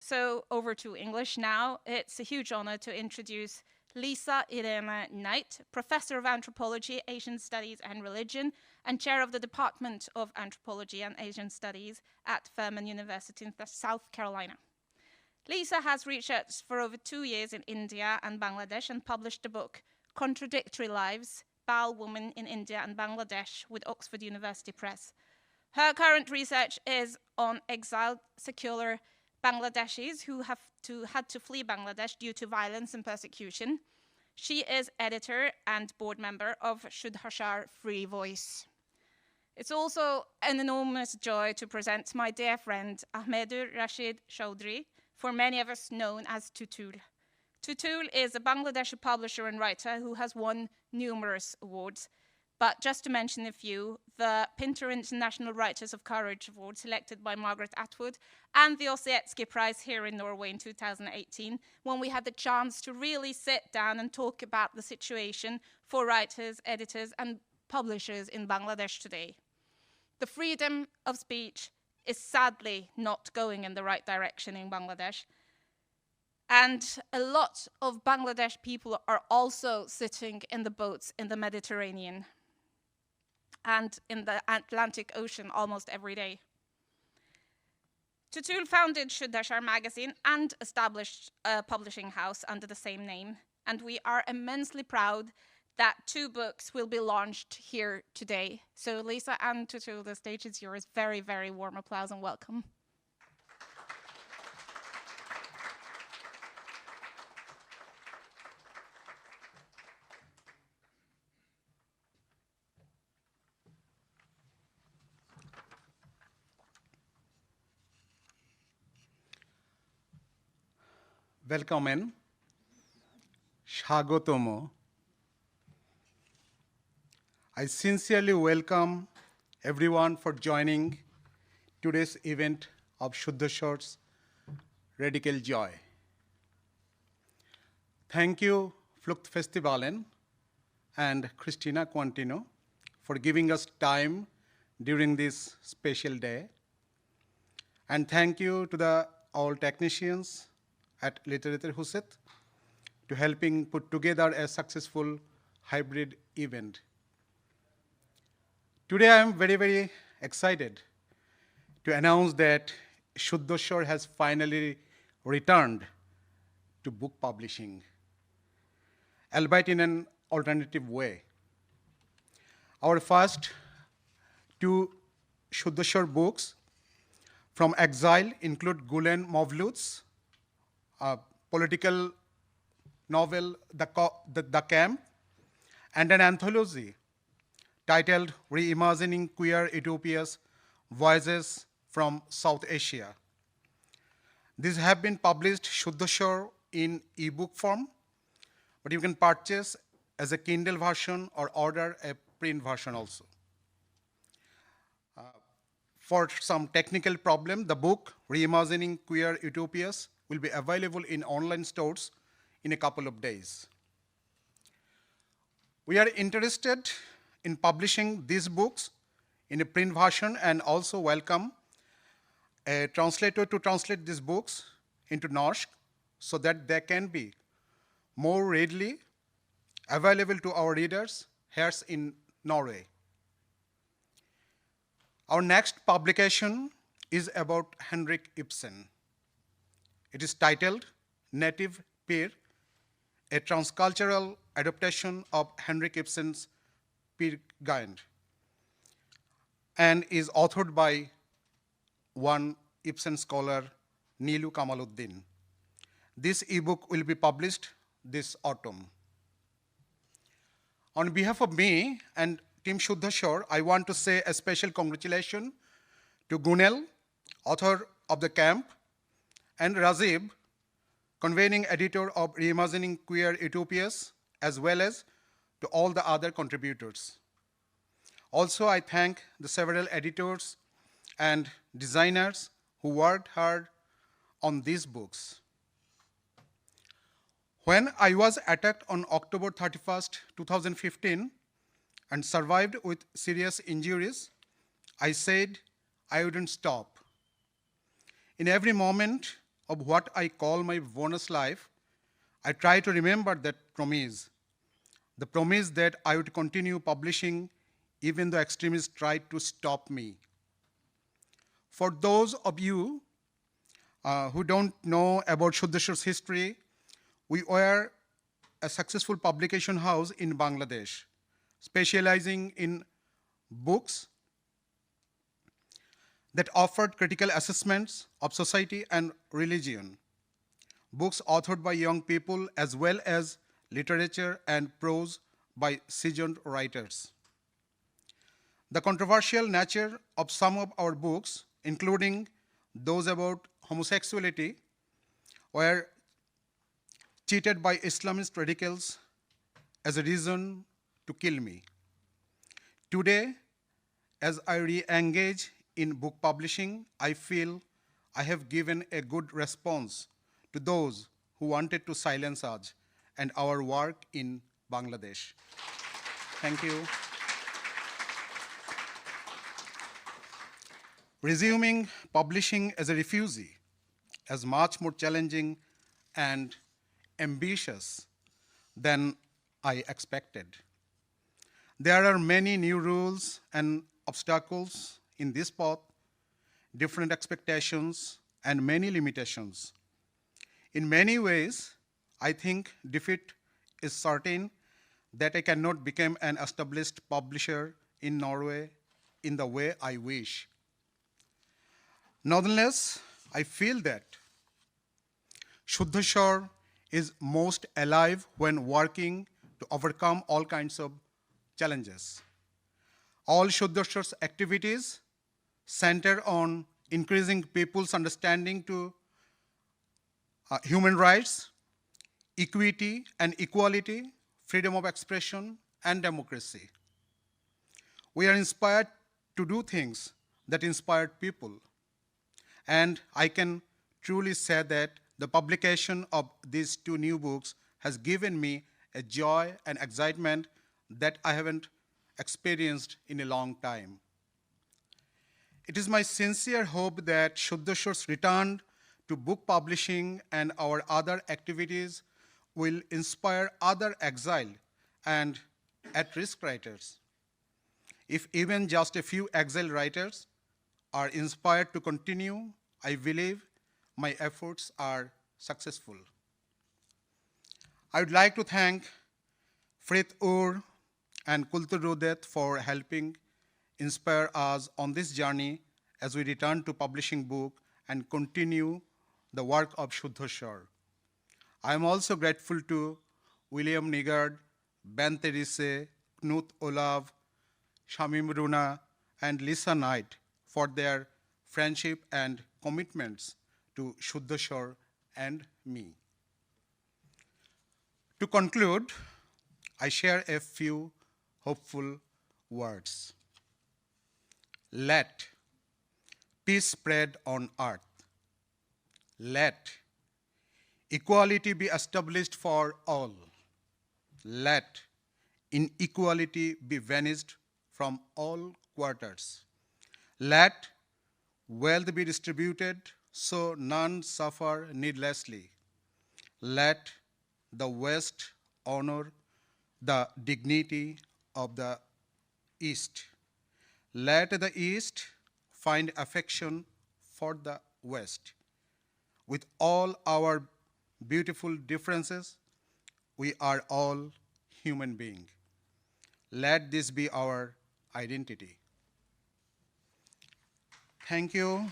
So over to English now. It's a huge honor to introduce Lisa Irene Knight, Professor of Anthropology, Asian Studies and Religion, and Chair of the Department of Anthropology and Asian Studies at Furman University in South Carolina. Lisa has researched for over 2 years in India and Bangladesh and published the book Contradictory Lives, Baal Women in India and Bangladesh with Oxford University Press. Her current research is on exiled secular Bangladeshis who had to flee Bangladesh due to violence and persecution. She is editor and board member of Shudhashar Free Voice. It's also an enormous joy to present my dear friend Ahmedur Rashid Chaudhry, for many of us known as Tutul. Tutul is a Bangladeshi publisher and writer who has won numerous awards. But just to mention a few, the Pinter International Writers of Courage Award selected by Margaret Atwood and the Ossietzky Prize here in Norway in 2018, when we had the chance to really sit down and talk about the situation for writers, editors, and publishers in Bangladesh today. The freedom of speech is sadly not going in the right direction in Bangladesh. And a lot of Bangladesh people are also sitting in the boats in the Mediterranean and in the Atlantic Ocean almost every day. Tutul founded Shudhashar magazine and established a publishing house under the same name. And we are immensely proud that 2 books will be launched here today. So Lisa and Tutul, the stage is yours. Very, very warm applause and welcome. Welcome, Shagotomo. I sincerely welcome everyone for joining today's event of Shuddhashar's Radical Joy. Thank you, Fluchtfestivalen and Christina Quantino for giving us time during this special day. And thank you to all technicians at Literature Huset to helping put together a successful hybrid event. Today I am very, very excited to announce that Shuddhashar has finally returned to book publishing, albeit in an alternative way. Our first 2 Shuddhashar books from Exile include Gulen Mavlud's political novel, The Camp, and an anthology titled Reimagining Queer Utopias, Voices from South Asia. These have been published Shuddhashar in ebook form, but you can purchase as a Kindle version or order a print version also. For some technical problem, the book Reimagining Queer Utopias will be available in online stores in a couple of days. We are interested in publishing these books in a print version and also welcome a translator to translate these books into Norsk so that they can be more readily available to our readers here in Norway. Our next publication is about Henrik Ibsen. It is titled Native Peer, a transcultural adaptation of Henrik Ibsen's Peer Gynt, and is authored by one Ibsen scholar, Nilu Kamaluddin. This ebook will be published this autumn. On behalf of me and Team Shuddhashar, I want to say a special congratulations to Gunel, author of The Camp, and Rajiv, convening editor of Reimagining Queer Utopias, as well as to all the other contributors. Also, I thank the several editors and designers who worked hard on these books. When I was attacked on October 31st, 2015, and survived with serious injuries, I said I wouldn't stop. In every moment of what I call my bonus life, I try to remember that promise, the promise that I would continue publishing even though extremists tried to stop me. For those of you who don't know about Shuddheshwar's history, we were a successful publication house in Bangladesh, specializing in books that offered critical assessments of society and religion, books authored by young people as well as literature and prose by seasoned writers. The controversial nature of some of our books, including those about homosexuality, were cheated by Islamist radicals as a reason to kill me. Today, as I re-engage in book publishing, I feel I have given a good response to those who wanted to silence us and our work in Bangladesh. Thank you. Resuming publishing as a refugee is much more challenging and ambitious than I expected. There are many new rules and obstacles in this path, different expectations, and many limitations. In many ways, I think defeat is certain that I cannot become an established publisher in Norway in the way I wish. Nonetheless, I feel that Shuddheshwar is most alive when working to overcome all kinds of challenges. All Shuddheshwar's activities center on increasing people's understanding to human rights, equity and equality, freedom of expression, and democracy. We are inspired to do things that inspired people. And I can truly say that the publication of these two new books has given me a joy and excitement that I haven't experienced in a long time. It is my sincere hope that Shuddheshwar's return to book publishing and our other activities will inspire other exiled and at-risk writers. If even just a few exiled writers are inspired to continue, I believe my efforts are successful. I would like to thank Frit Ur and Kultur Rudet for helping inspire us on this journey as we return to publishing book and continue the work of Shuddheshwar. I am also grateful to William Nigard, Ben Terise, Knut Olav, Shamim Runa, and Lisa Knight for their friendship and commitments to Shuddheshwar and me. To conclude, I share a few hopeful words. Let peace spread on earth. Let equality be established for all. Let inequality be vanished from all quarters. Let wealth be distributed so none suffer needlessly. Let the West honor the dignity of the East. Let the East find affection for the West. With all our beautiful differences, we are all human beings. Let this be our identity. Thank you.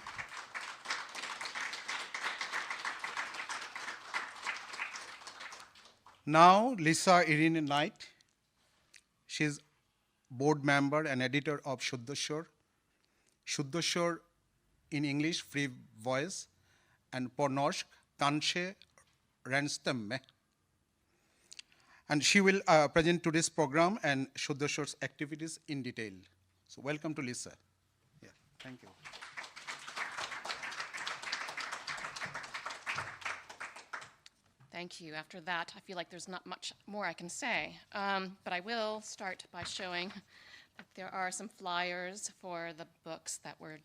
Now, Lisa Irene Knight. She's board member and editor of Shuddheshwar. Shuddheshwar in English, free voice, and på norsk, kanskje ren stemme. And she will present today's program and Shuddheshwar's activities in detail. So welcome to Lisa. Yeah, thank you. Thank you. After that, I feel like there's not much more I can say. But I will start by showing that there are some flyers for the books that were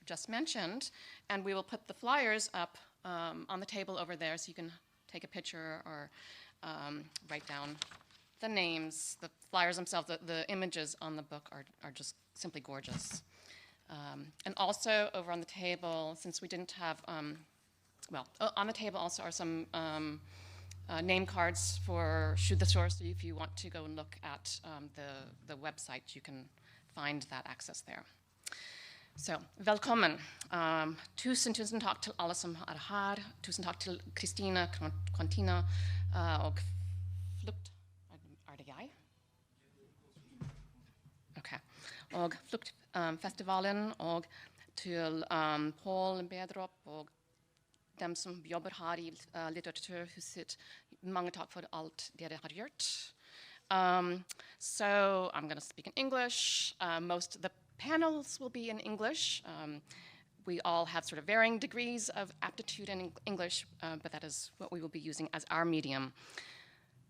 just mentioned. And we will put the flyers up on the table over there, so you can take a picture or write down the names. The flyers themselves, the images on the book are just simply gorgeous. And also over on the table, since we didn't have, on the table also are some name cards for Shuddha Source. So if you want to go and look at the website, you can find that access there. Så, velkommen. Tusen takk til alle som er her. Tusen takk til Kristina, Quantina og Flukt. Er det jeg? Ok. Og Fluktfestivalen, og til Paul Bedrup og dem som jobber her i Litteraturhuset. Mange takk for alt dere har gjort. So I'm going to speak in English. Most of the panels will be in English. We all have sort of varying degrees of aptitude in English, but that is what we will be using as our medium.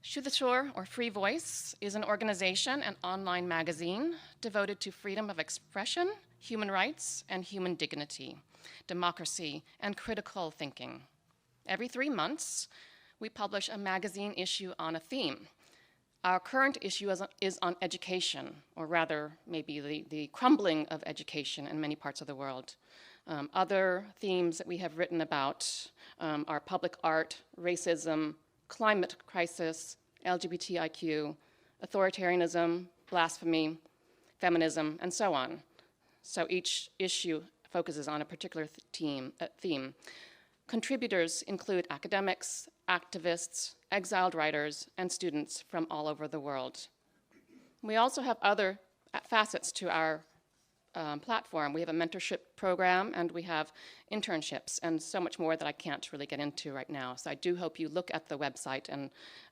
Shuddha, or Free Voice, is an organization and online magazine devoted to freedom of expression, human rights, and human dignity, democracy, and critical thinking. Every 3 months, we publish a magazine issue on a theme. Our current issue is on education, or rather, maybe the crumbling of education in many parts of the world. Other themes that we have written about are public art, racism, climate crisis, LGBTIQ, authoritarianism, blasphemy, feminism, and so on. So each issue focuses on a particular theme. Contributors include academics, activists, exiled writers, and students from all over the world. We also have other facets to our platform. We have a mentorship program, and we have internships, and so much more that I can't really get into right now. So I do hope you look at the website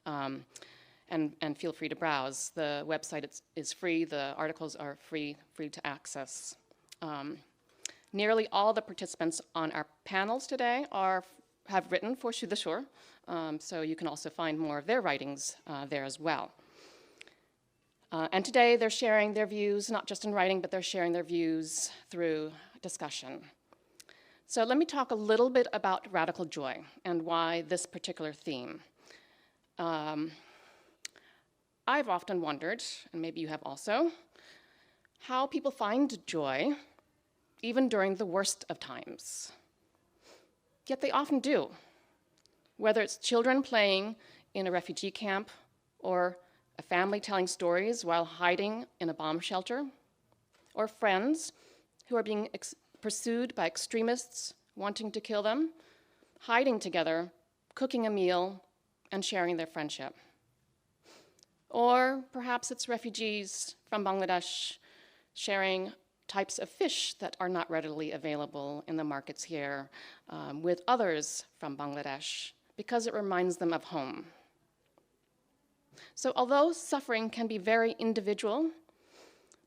and feel free to browse. The website is free. The articles are free to access. Nearly all the participants on our panels today have written for Shuddha, so you can also find more of their writings there as well. And today they're sharing their views, not just in writing, but they're sharing their views through discussion. So let me talk a little bit about radical joy and why this particular theme. I've often wondered, and maybe you have also, how people find joy even during the worst of times. Yet they often do, whether it's children playing in a refugee camp or a family telling stories while hiding in a bomb shelter, or friends who are being pursued by extremists wanting to kill them, hiding together, cooking a meal, and sharing their friendship. Or perhaps it's refugees from Bangladesh sharing types of fish that are not readily available in the markets here with others from Bangladesh because it reminds them of home. So although suffering can be very individual,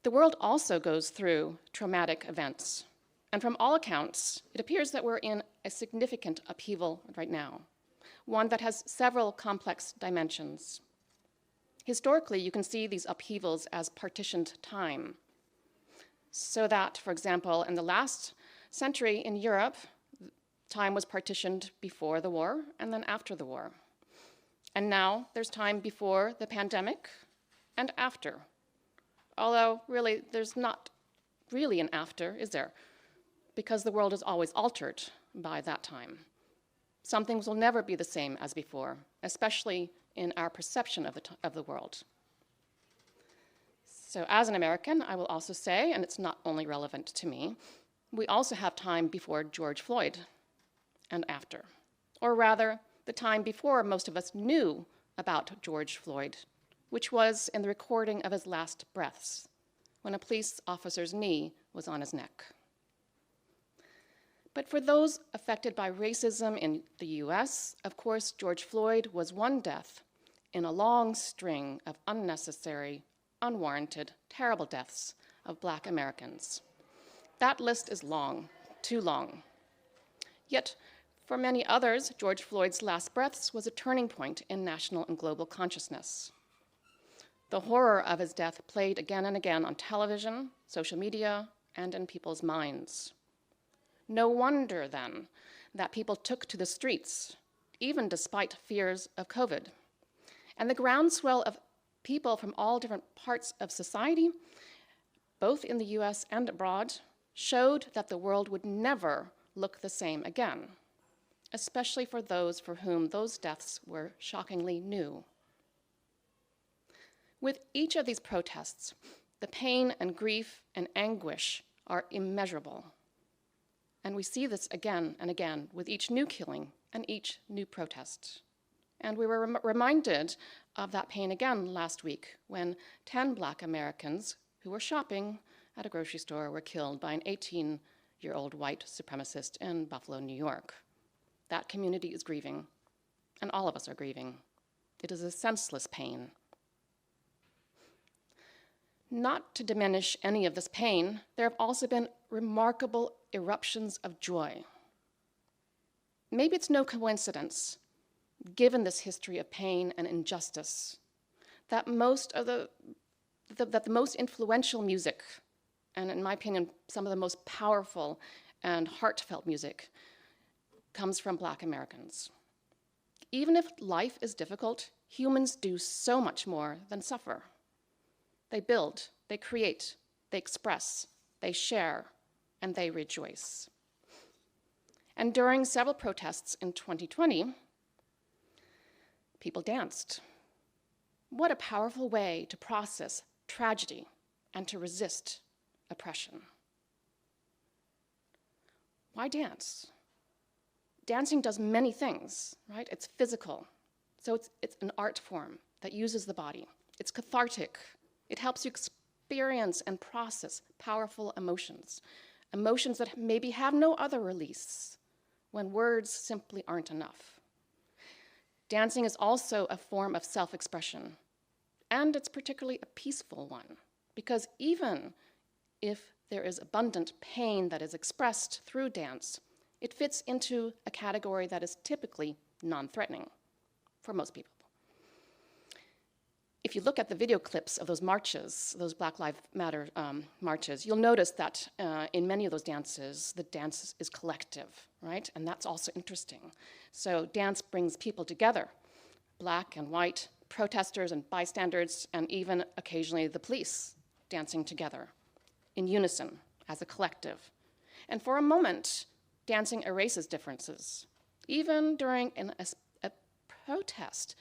the world also goes through traumatic events. And from all accounts, it appears that we're in a significant upheaval right now, one that has several complex dimensions. Historically, you can see these upheavals as partitioned time. So that, for example, in the last century in Europe, time was partitioned before the war and then after the war. And now there's time before the pandemic and after. Although really, there's not really an after, is there? Because the world is always altered by that time. Some things will never be the same as before, especially in our perception of the world. So as an American, I will also say, and it's not only relevant to me, we also have time before George Floyd and after. Or rather, the time before most of us knew about George Floyd, which was in the recording of his last breaths, when a police officer's knee was on his neck. But for those affected by racism in the US, of course, George Floyd was one death in a long string of unnecessary, unwarranted, terrible deaths of Black Americans. That list is long, too long. Yet, for many others, George Floyd's last breaths was a turning point in national and global consciousness. The horror of his death played again and again on television, social media, and in people's minds. No wonder, then, that people took to the streets, even despite fears of COVID. And the groundswell of people from all different parts of society, both in the US and abroad, showed that the world would never look the same again, especially for those for whom those deaths were shockingly new. With each of these protests, the pain and grief and anguish are immeasurable. And we see this again and again with each new killing and each new protest. And we were reminded of that pain again last week when 10 Black Americans who were shopping at a grocery store were killed by an 18-year-old white supremacist in Buffalo, New York. That community is grieving, and all of us are grieving. It is a senseless pain. Not to diminish any of this pain, there have also been remarkable eruptions of joy. Maybe it's no coincidence, given this history of pain and injustice, that the most influential music, and in my opinion, some of the most powerful and heartfelt music, comes from Black Americans. Even if life is difficult, humans do so much more than suffer. They build, they create, they express, they share, and they rejoice. And during several protests in 2020, people danced. What a powerful way to process tragedy and to resist oppression. Why dance? Dancing does many things, right? It's physical, so it's an art form that uses the body. It's cathartic. It helps you experience and process powerful emotions, emotions that maybe have no other release when words simply aren't enough. Dancing is also a form of self-expression, and it's particularly a peaceful one, because even if there is abundant pain that is expressed through dance, it fits into a category that is typically non-threatening for most people. If you look at the video clips of those marches, those Black Lives Matter marches, you'll notice that in many of those dances, the dance is collective, right? And that's also interesting. So dance brings people together, Black and white, protesters and bystanders, and even occasionally the police dancing together in unison as a collective. And for a moment, dancing erases differences, even during a protest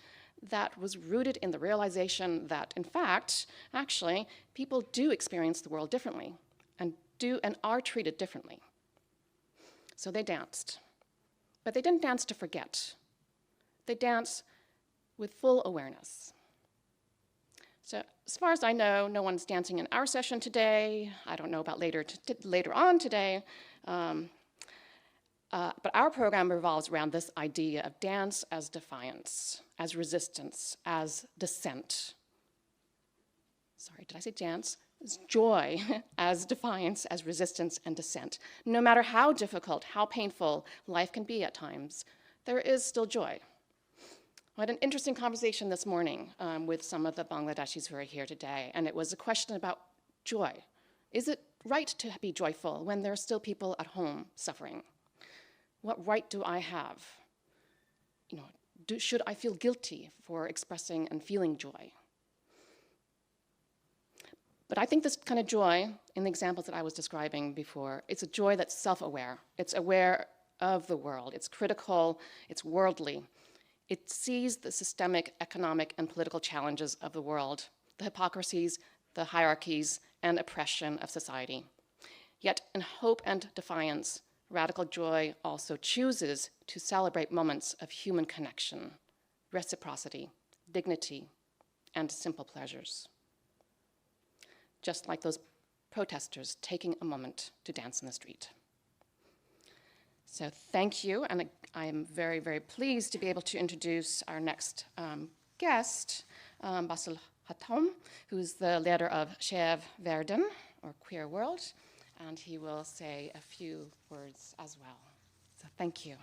that was rooted in the realization that, in fact, actually, people do experience the world differently and are treated differently. So they danced. But they didn't dance to forget. They danced with full awareness. So as far as I know, no one's dancing in our session today. I don't know about later on today. But our program revolves around this idea of dance as defiance, as resistance, as dissent. Sorry, did I say dance? It's joy as defiance, as resistance and dissent. No matter how difficult, how painful life can be at times, there is still joy. I had an interesting conversation this morning with some of the Bangladeshis who are here today, and it was a question about joy. Is it right to be joyful when there are still people at home suffering? What right do I have? Should I feel guilty for expressing and feeling joy? But I think this kind of joy, in the examples that I was describing before, it's a joy that's self-aware. It's aware of the world. It's critical. It's worldly. It sees the systemic, economic, and political challenges of the world, the hypocrisies, the hierarchies, and oppression of society. Yet in hope and defiance, radical joy also chooses to celebrate moments of human connection, reciprocity, dignity, and simple pleasures. Just like those protesters taking a moment to dance in the street. So thank you, and I am very, very pleased to be able to introduce our next guest, Basil Hatom, who's the leader of Skjev Verden, or Queer World, and he will say a few words as well. So thank you.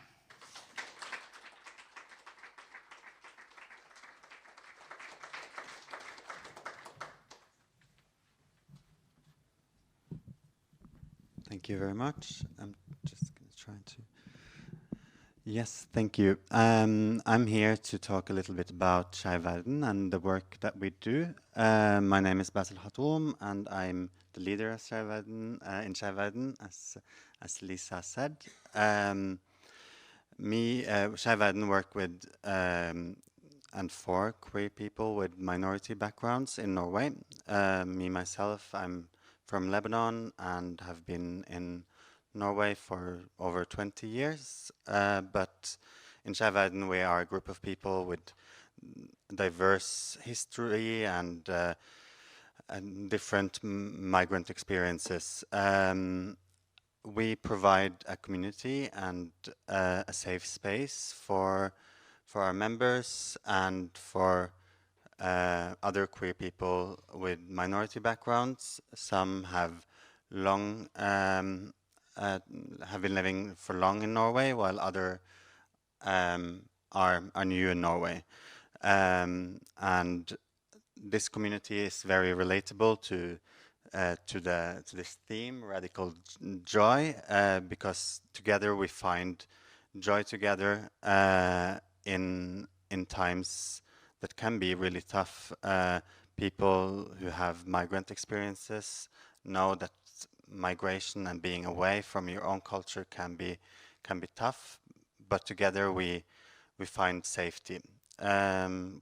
Thank you very much. I'm just going to try to Yes, thank you. I'm here to talk a little bit about Skeiv Verden and the work that we do. My name is Basil Hatoum, and I'm the leader of Skeiv Verden, in Skeiv Verden, as Lisa said. Skeiv Verden work with and for queer people with minority backgrounds in Norway. Myself, I'm from Lebanon and have been in Norway for over 20 years, but in Skeiv Verden we are a group of people with diverse history and different migrant experiences. We provide a community and a safe space for our members and for other queer people with minority backgrounds. Some have long have been living for long in Norway, while other are new in Norway. And this community is very relatable to this theme, radical joy, because together we find joy together in times that can be really tough. People who have migrant experiences know that migration and being away from your own culture can be tough, but together we find safety.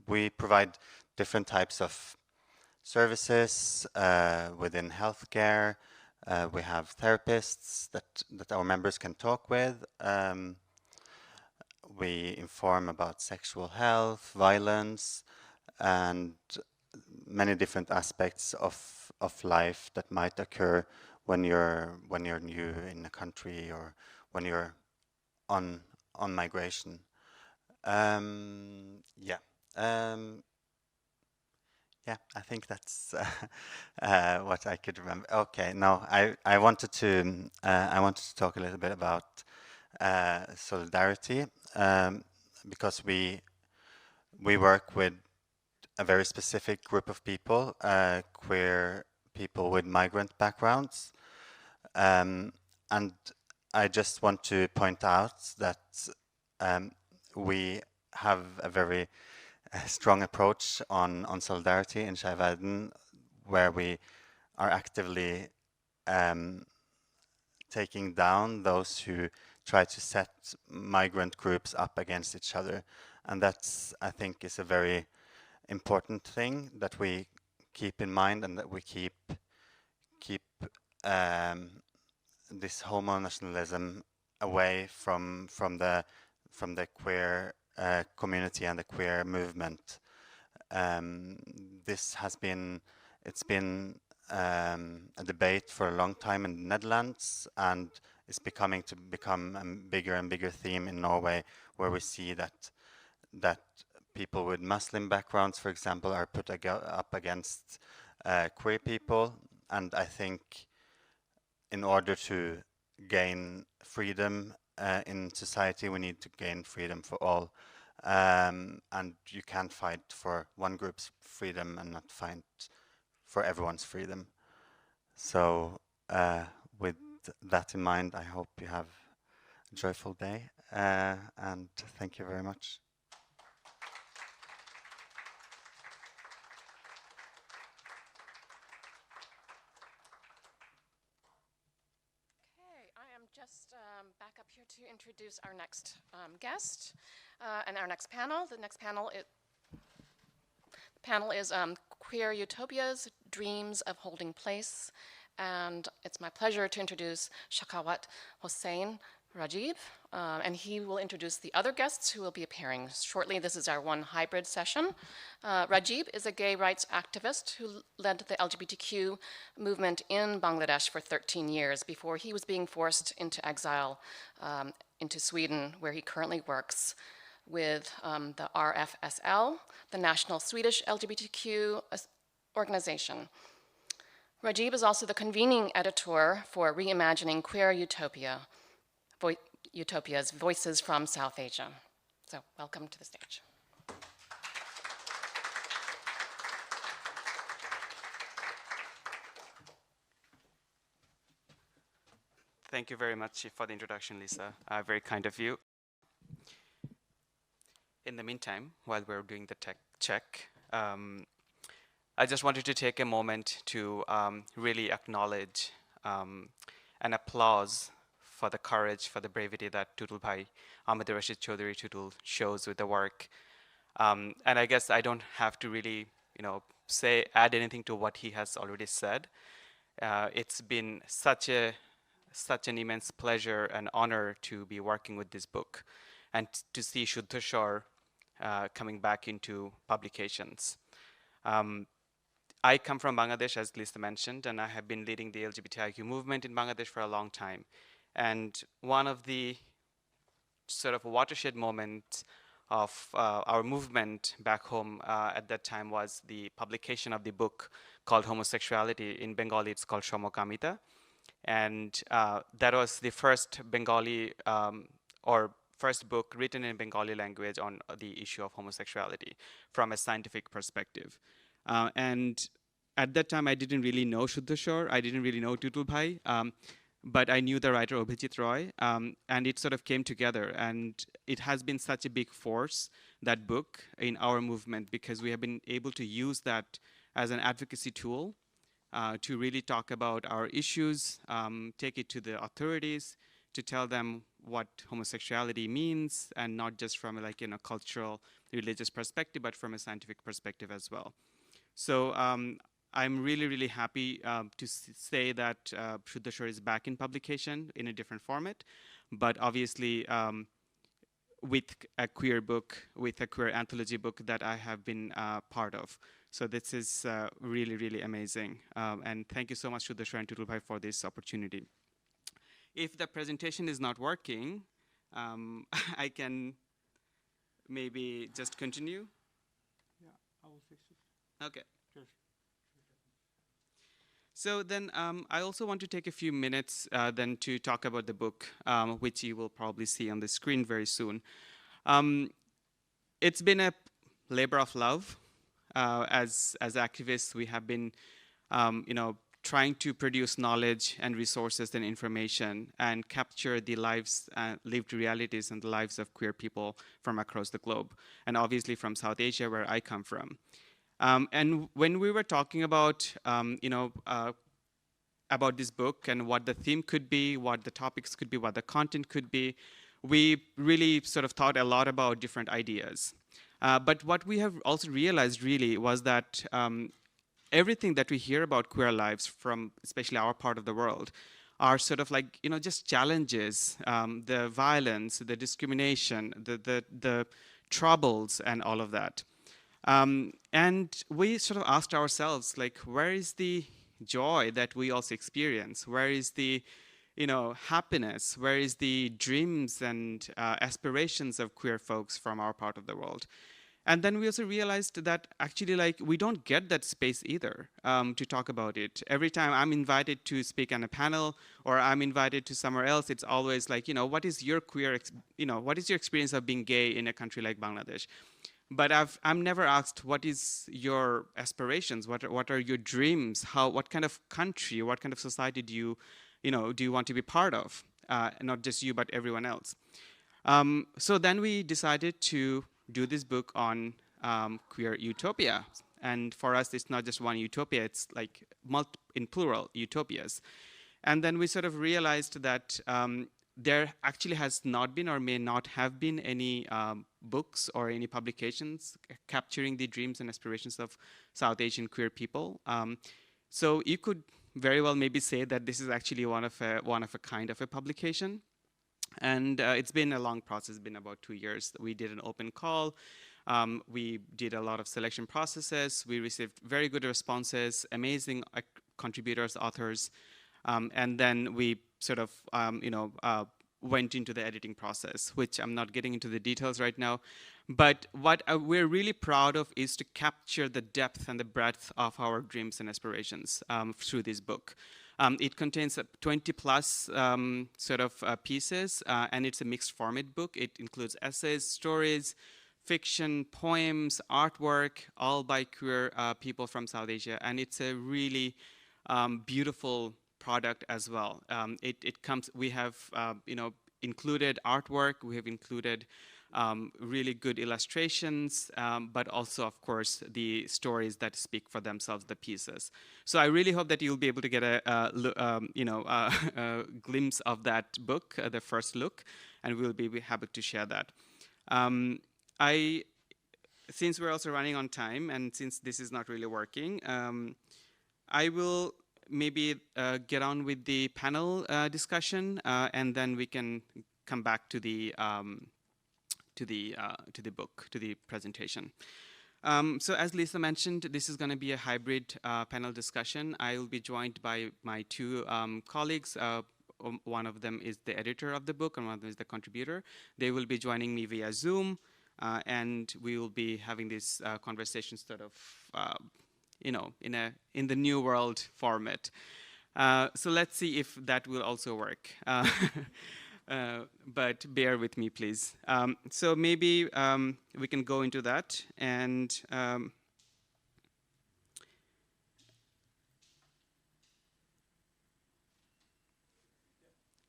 We provide different types of services within healthcare. We have therapists that our members can talk with. We inform about sexual health, violence, and many different aspects of life that might occur when you're new in a country or when you're on migration. Yeah. Yeah, I think that's what I could remember. Okay, no, I wanted to talk a little bit about solidarity, because we work with a very specific group of people, queer people with migrant backgrounds, and I just want to point out that we have a very strong approach on solidarity in Skeiv Verden, where we are actively taking down those who try to set migrant groups up against each other. And that's, I think, is a very important thing that we keep in mind, and that we keep this homo-nationalism away from the queer community and the queer movement. This has been a debate for a long time in the Netherlands, and it's become a bigger and bigger theme in Norway, where we see that people with Muslim backgrounds, for example, are put up against queer people. And I think in order to gain freedom in society, we need to gain freedom for all. And you can't fight for one group's freedom and not fight for everyone's freedom. So with that in mind, I hope you have a joyful day, and thank you very much. Just back up here to introduce our next guest and our next panel. The next panel is Queer Utopias, Dreams of Holding Place. And it's my pleasure to introduce Shakawat Hossein Rajib, and he will introduce the other guests who will be appearing shortly. This is our one hybrid session. Rajib is a gay rights activist who led the LGBTQ movement in Bangladesh for 13 years before he was being forced into exile into Sweden, where he currently works with the RFSL, the National Swedish LGBTQ organization. Rajib is also the convening editor for Reimagining Queer Utopias, Voices from South Asia. So welcome to the stage. Thank you very much for the introduction, Lisa. Very kind of you. in the meantime, while we're doing the tech check, I just wanted to take a moment to really acknowledge and applause for the courage, for the bravery that Tutul Bhai, Ahmed Rashid Chaudhary Tutul, shows with the work. And I guess I don't have to really, add anything to what he has already said. It's been such an immense pleasure and honor to be working with this book and to see Shuddha Shor coming back into publications. I come from Bangladesh, as Lisa mentioned, and I have been leading the LGBTIQ movement in Bangladesh for a long time. And one of the sort of watershed moments of our movement back home at that time was the publication of the book called Homosexuality. In Bengali, it's called Shomokamita. And that was the first Bengali or first book written in Bengali language on the issue of homosexuality from a scientific perspective. And at that time, I didn't really know Shuddha Shor. I didn't really know Tutul Bhai. But I knew the writer Abhijit Roy, and it sort of came together. And it has been such a big force, that book, in our movement, because we have been able to use that as an advocacy tool to really talk about our issues, take it to the authorities, to tell them what homosexuality means, and not just from a cultural, religious perspective, but from a scientific perspective as well. So I'm really, really happy to say that Shuddha Shor is back in publication in a different format, but obviously with a queer book, with a queer anthology book that I have been part of. So this is really, really amazing. And thank you so much, Shuddha Shor and Tutul Bhai, for this opportunity. If the presentation is not working, I can maybe just continue. Yeah, I will fix it. Okay. So then I also want to take a few minutes then to talk about the book, which you will probably see on the screen very soon. It's been a labor of love. As activists, we have been trying to produce knowledge and resources and information and capture the lives, lived realities and the lives of queer people from across the globe, and obviously from South Asia, where I come from. And when we were talking about, about this book and what the theme could be, what the topics could be, what the content could be, we really sort of thought a lot about different ideas. But what we have also realized really was that everything that we hear about queer lives from especially our part of the world are sort of just challenges, the violence, the discrimination, the troubles and all of that. And we sort of asked ourselves, where is the joy that we also experience? Where is the, happiness? Where is the dreams and aspirations of queer folks from our part of the world? And then we also realized that actually, we don't get that space either to talk about it. Every time I'm invited to speak on a panel or I'm invited to somewhere else, it's always what is your queer, what is your experience of being gay in a country like Bangladesh? But I'm never asked, what is your aspirations? What are your dreams? What kind of country, what kind of society do you want to be part of? Not just you, but everyone else. So then we decided to do this book on queer utopia. And for us, it's not just one utopia, it's in plural utopias. And then we sort of realized that there actually has not been or may not have been any books or any publications capturing the dreams and aspirations of South Asian queer people. So you could very well maybe say that this is actually one of a kind of a publication. And it's been a long process, been about 2 years. We did an open call. We did a lot of selection processes. We received very good responses, amazing contributors, authors. And then we sort of, went into the editing process, which I'm not getting into the details right now. But what we're really proud of is to capture the depth and the breadth of our dreams and aspirations through this book. It contains 20 plus pieces, and it's a mixed format book. It includes essays, stories, fiction, poems, artwork, all by queer people from South Asia. And it's a really beautiful product as well. We have included artwork, we have included really good illustrations, but also, of course, the stories that speak for themselves, the pieces. So I really hope that you'll be able to get a glimpse of that book, the first look, and we'll be happy to share that. Since we're also running on time, and since this is not really working, I will maybe get on with the panel discussion, and then we can come back to the book, to the presentation. So as Lisa mentioned, this is going to be a hybrid panel discussion. I will be joined by my two colleagues. One of them is the editor of the book, and one of them is the contributor. They will be joining me via Zoom, and we will be having this conversation sort of, in the new world format. So let's see if that will also work. But bear with me, please. So maybe we can go into that. And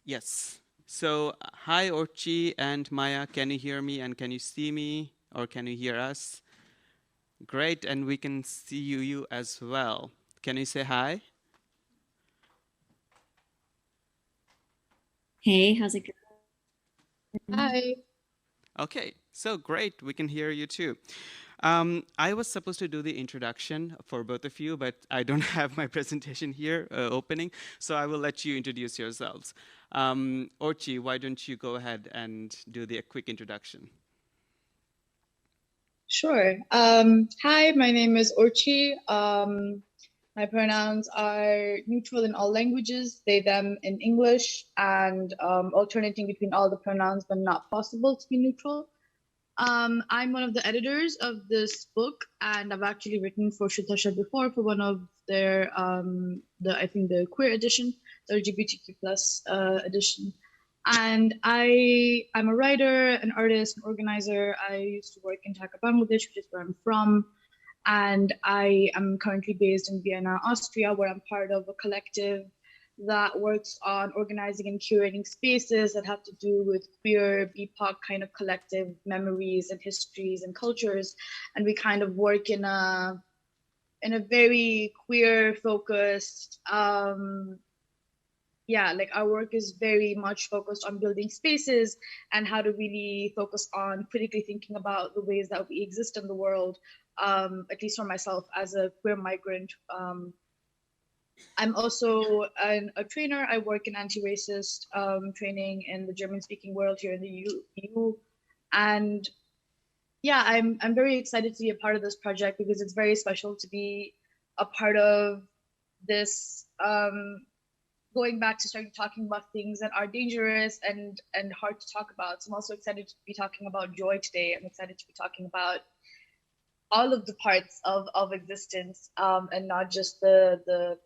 yes. So hi, Orchi and Maya. Can you hear me and can you see me, or can you hear us? Great, and we can see you as well. Can you say hi? Hey, how's it going? Hi. Okay, so great, we can hear you too. I was supposed to do the introduction for both of you, but I don't have my presentation here opening, so I will let you introduce yourselves. Orchi, why don't you go ahead and do the quick introduction? Sure. Hi, my name is Orchi. My pronouns are neutral in all languages, they, them in English, and alternating between all the pronouns when not possible to be neutral. I'm one of the editors of this book, and I've actually written for Shutasha before for one of their, I think the queer edition, the LGBTQ plus edition. And I'm a writer, an artist, an organizer. I used to work in Dhaka, Bangladesh, which is where I'm from. And I am currently based in Vienna, Austria, where I'm part of a collective that works on organizing and curating spaces that have to do with queer, BIPOC kind of collective memories and histories and cultures. And we kind of work in a very queer focused, like our work is very much focused on building spaces and how to really focus on critically thinking about the ways that we exist in the world, at least for myself as a queer migrant. I'm also a trainer. I work in anti-racist training in the German-speaking world here in the EU. And yeah, I'm very excited to be a part of this project because it's very special to be a part of this, going back to starting talking about things that are dangerous and hard to talk about. So I'm also excited to be talking about joy today. I'm excited to be talking about all of the parts of existence, and not just the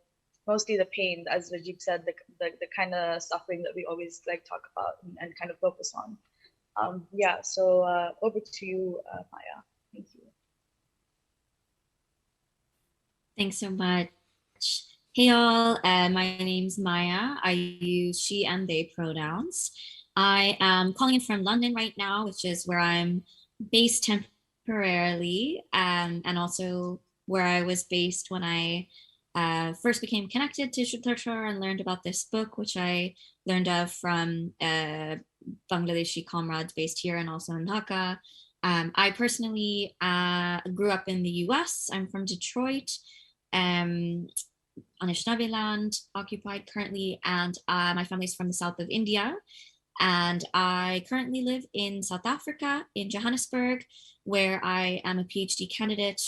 mostly the pain, as Rajiv said, the kind of suffering that we always like talk about and kind of focus on. So over to you, Maya. Thank you. Thanks so much. Hey all, my name's Maya. I use she and they pronouns. I am calling in from London right now, which is where I'm based temporarily, and also where I was based when I first became connected to Shutarshar and learned about this book, which I learned of from Bangladeshi comrades based here and also in Dhaka. I personally grew up in the US. I'm from Detroit, Anishinaabe land, occupied currently, and my family's from the south of India. And I currently live in South Africa, in Johannesburg, where I am a PhD candidate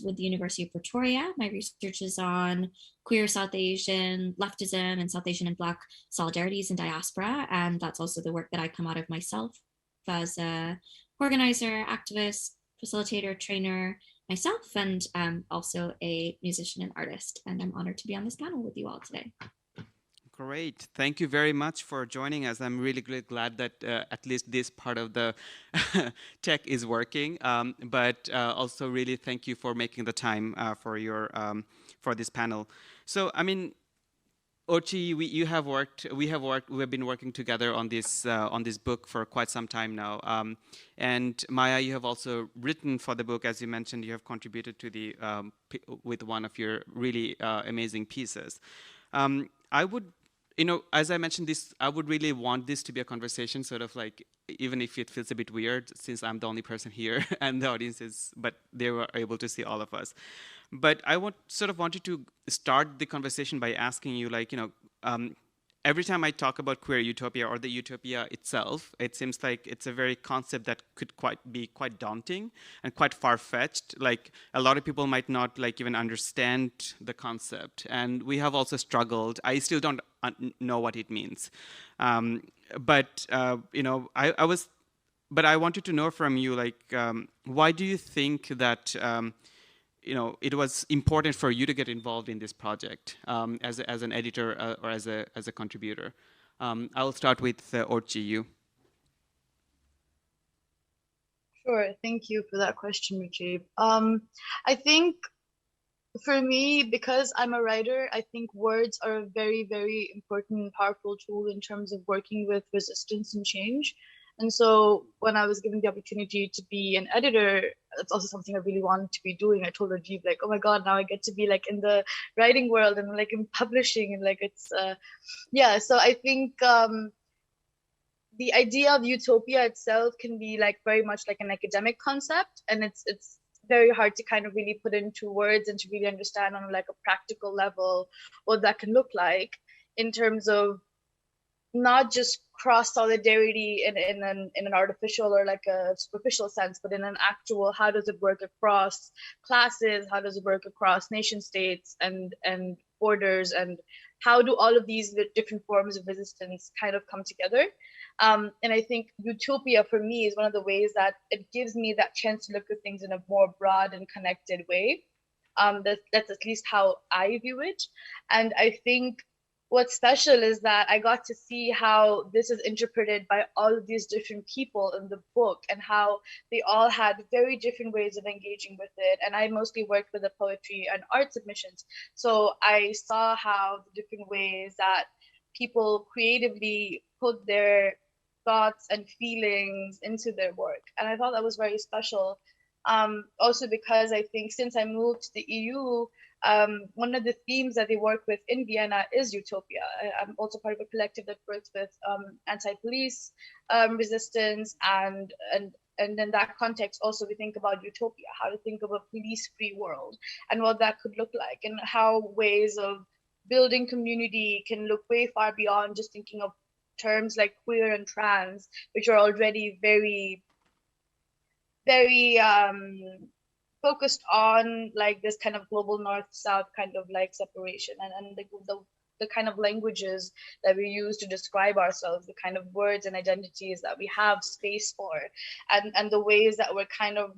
with the University of Pretoria. My research is on queer South Asian leftism and South Asian and Black solidarities and diaspora. And that's also the work that I come out of myself as a organizer, activist, facilitator, trainer, myself, and also a musician and artist. And I'm honored to be on this panel with you all today. Great. Thank you very much for joining us. I'm really glad that at least this part of the tech is working. But also really thank you for making the time for this panel. So, I mean, Ochi, we have been working together on this book for quite some time now. And Maya, you have also written for the book, as you mentioned. You have contributed to the with one of your really amazing pieces. I would, as I mentioned this, I would really want this to be a conversation, sort of like, even if it feels a bit weird, since I'm the only person here and the audience is, but they were able to see all of us. But I wanted to start the conversation by asking you, like, every time I talk about queer utopia or the utopia itself, it seems like it's a very concept that could be quite daunting and quite far-fetched. Like, a lot of people might not like even understand the concept, and we have also struggled. I still don't know what it means, but I wanted to know from you, like, why do you think that it was important for you to get involved in this project as an editor or as a contributor? I'll start with Orchi, you. Sure, thank you for that question, Rajiv. I think for me, because I'm a writer, I think words are a very, very important and powerful tool in terms of working with resistance and change. And so when I was given the opportunity to be an editor, that's also something I really wanted to be doing. I told Rajiv, like, oh my God, now I get to be like in the writing world and like in publishing, and like it's, yeah. So I think the idea of utopia itself can be like very much like an academic concept, and it's very hard to kind of really put into words and to really understand on like a practical level what that can look like in terms of not just cross solidarity in an artificial or like a superficial sense, but in an actual, how does it work across classes, how does it work across nation states and borders, and how do all of these different forms of resistance kind of come together? And I think utopia for me is one of the ways that it gives me that chance to look at things in a more broad and connected way. That's at least how I view it. And I think what's special is that I got to see how this is interpreted by all of these different people in the book, and how they all had very different ways of engaging with it. And I mostly worked with the poetry and art submissions. So I saw how the different ways that people creatively put their thoughts and feelings into their work. And I thought that was very special. Also because I think since I moved to the EU, one of the themes that they work with in Vienna is utopia. I'm also part of a collective that works with anti-police resistance, and in that context also we think about utopia, how to think of a police-free world and what that could look like, and how ways of building community can look way far beyond just thinking of terms like queer and trans, which are already very, very focused on like this kind of global north-south kind of like separation, and the kind of languages that we use to describe ourselves, the kind of words and identities that we have space for, and the ways that we're kind of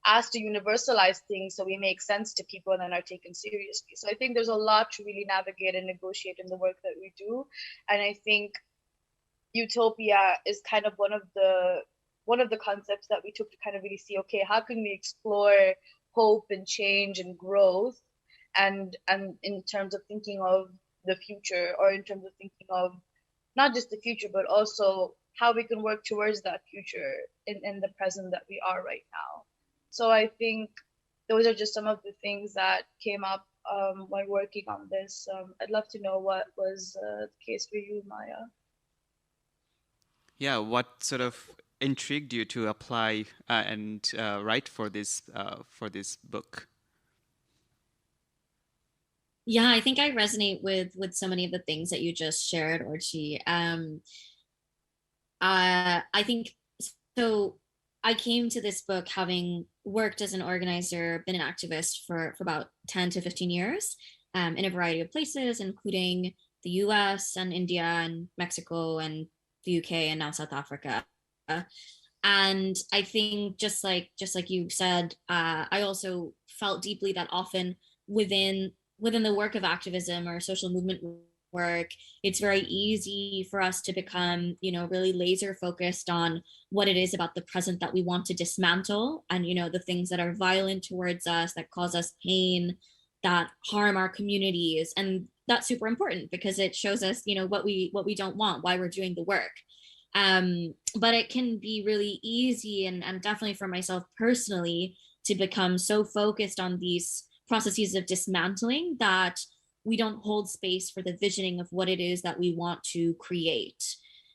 asked to universalize things so we make sense to people and then are taken seriously. So I think there's a lot to really navigate and negotiate in the work that we do. And I think utopia is kind of one of the concepts that we took to kind of really see, okay, how can we explore hope and change and growth, and in terms of thinking of the future, or in terms of thinking of not just the future, but also how we can work towards that future in the present that we are right now. So I think those are just some of the things that came up when working on this. I'd love to know what was the case for you, Maya. Yeah, what sort of intrigued you to apply and write for this book? Yeah, I think I resonate with so many of the things that you just shared, Orchi. I think so. I came to this book having worked as an organizer, been an activist for about 10 to 15 years in a variety of places, including the US and India and Mexico and the UK and now South Africa. And I think just like you said, I also felt deeply that often within the work of activism or social movement work, it's very easy for us to become, really laser focused on what it is about the present that we want to dismantle, and the things that are violent towards us, that cause us pain, that harm our communities. And that's super important because it shows us, what we don't want, why we're doing the work. But it can be really easy, and definitely for myself personally, to become so focused on these processes of dismantling that we don't hold space for the visioning of what it is that we want to create.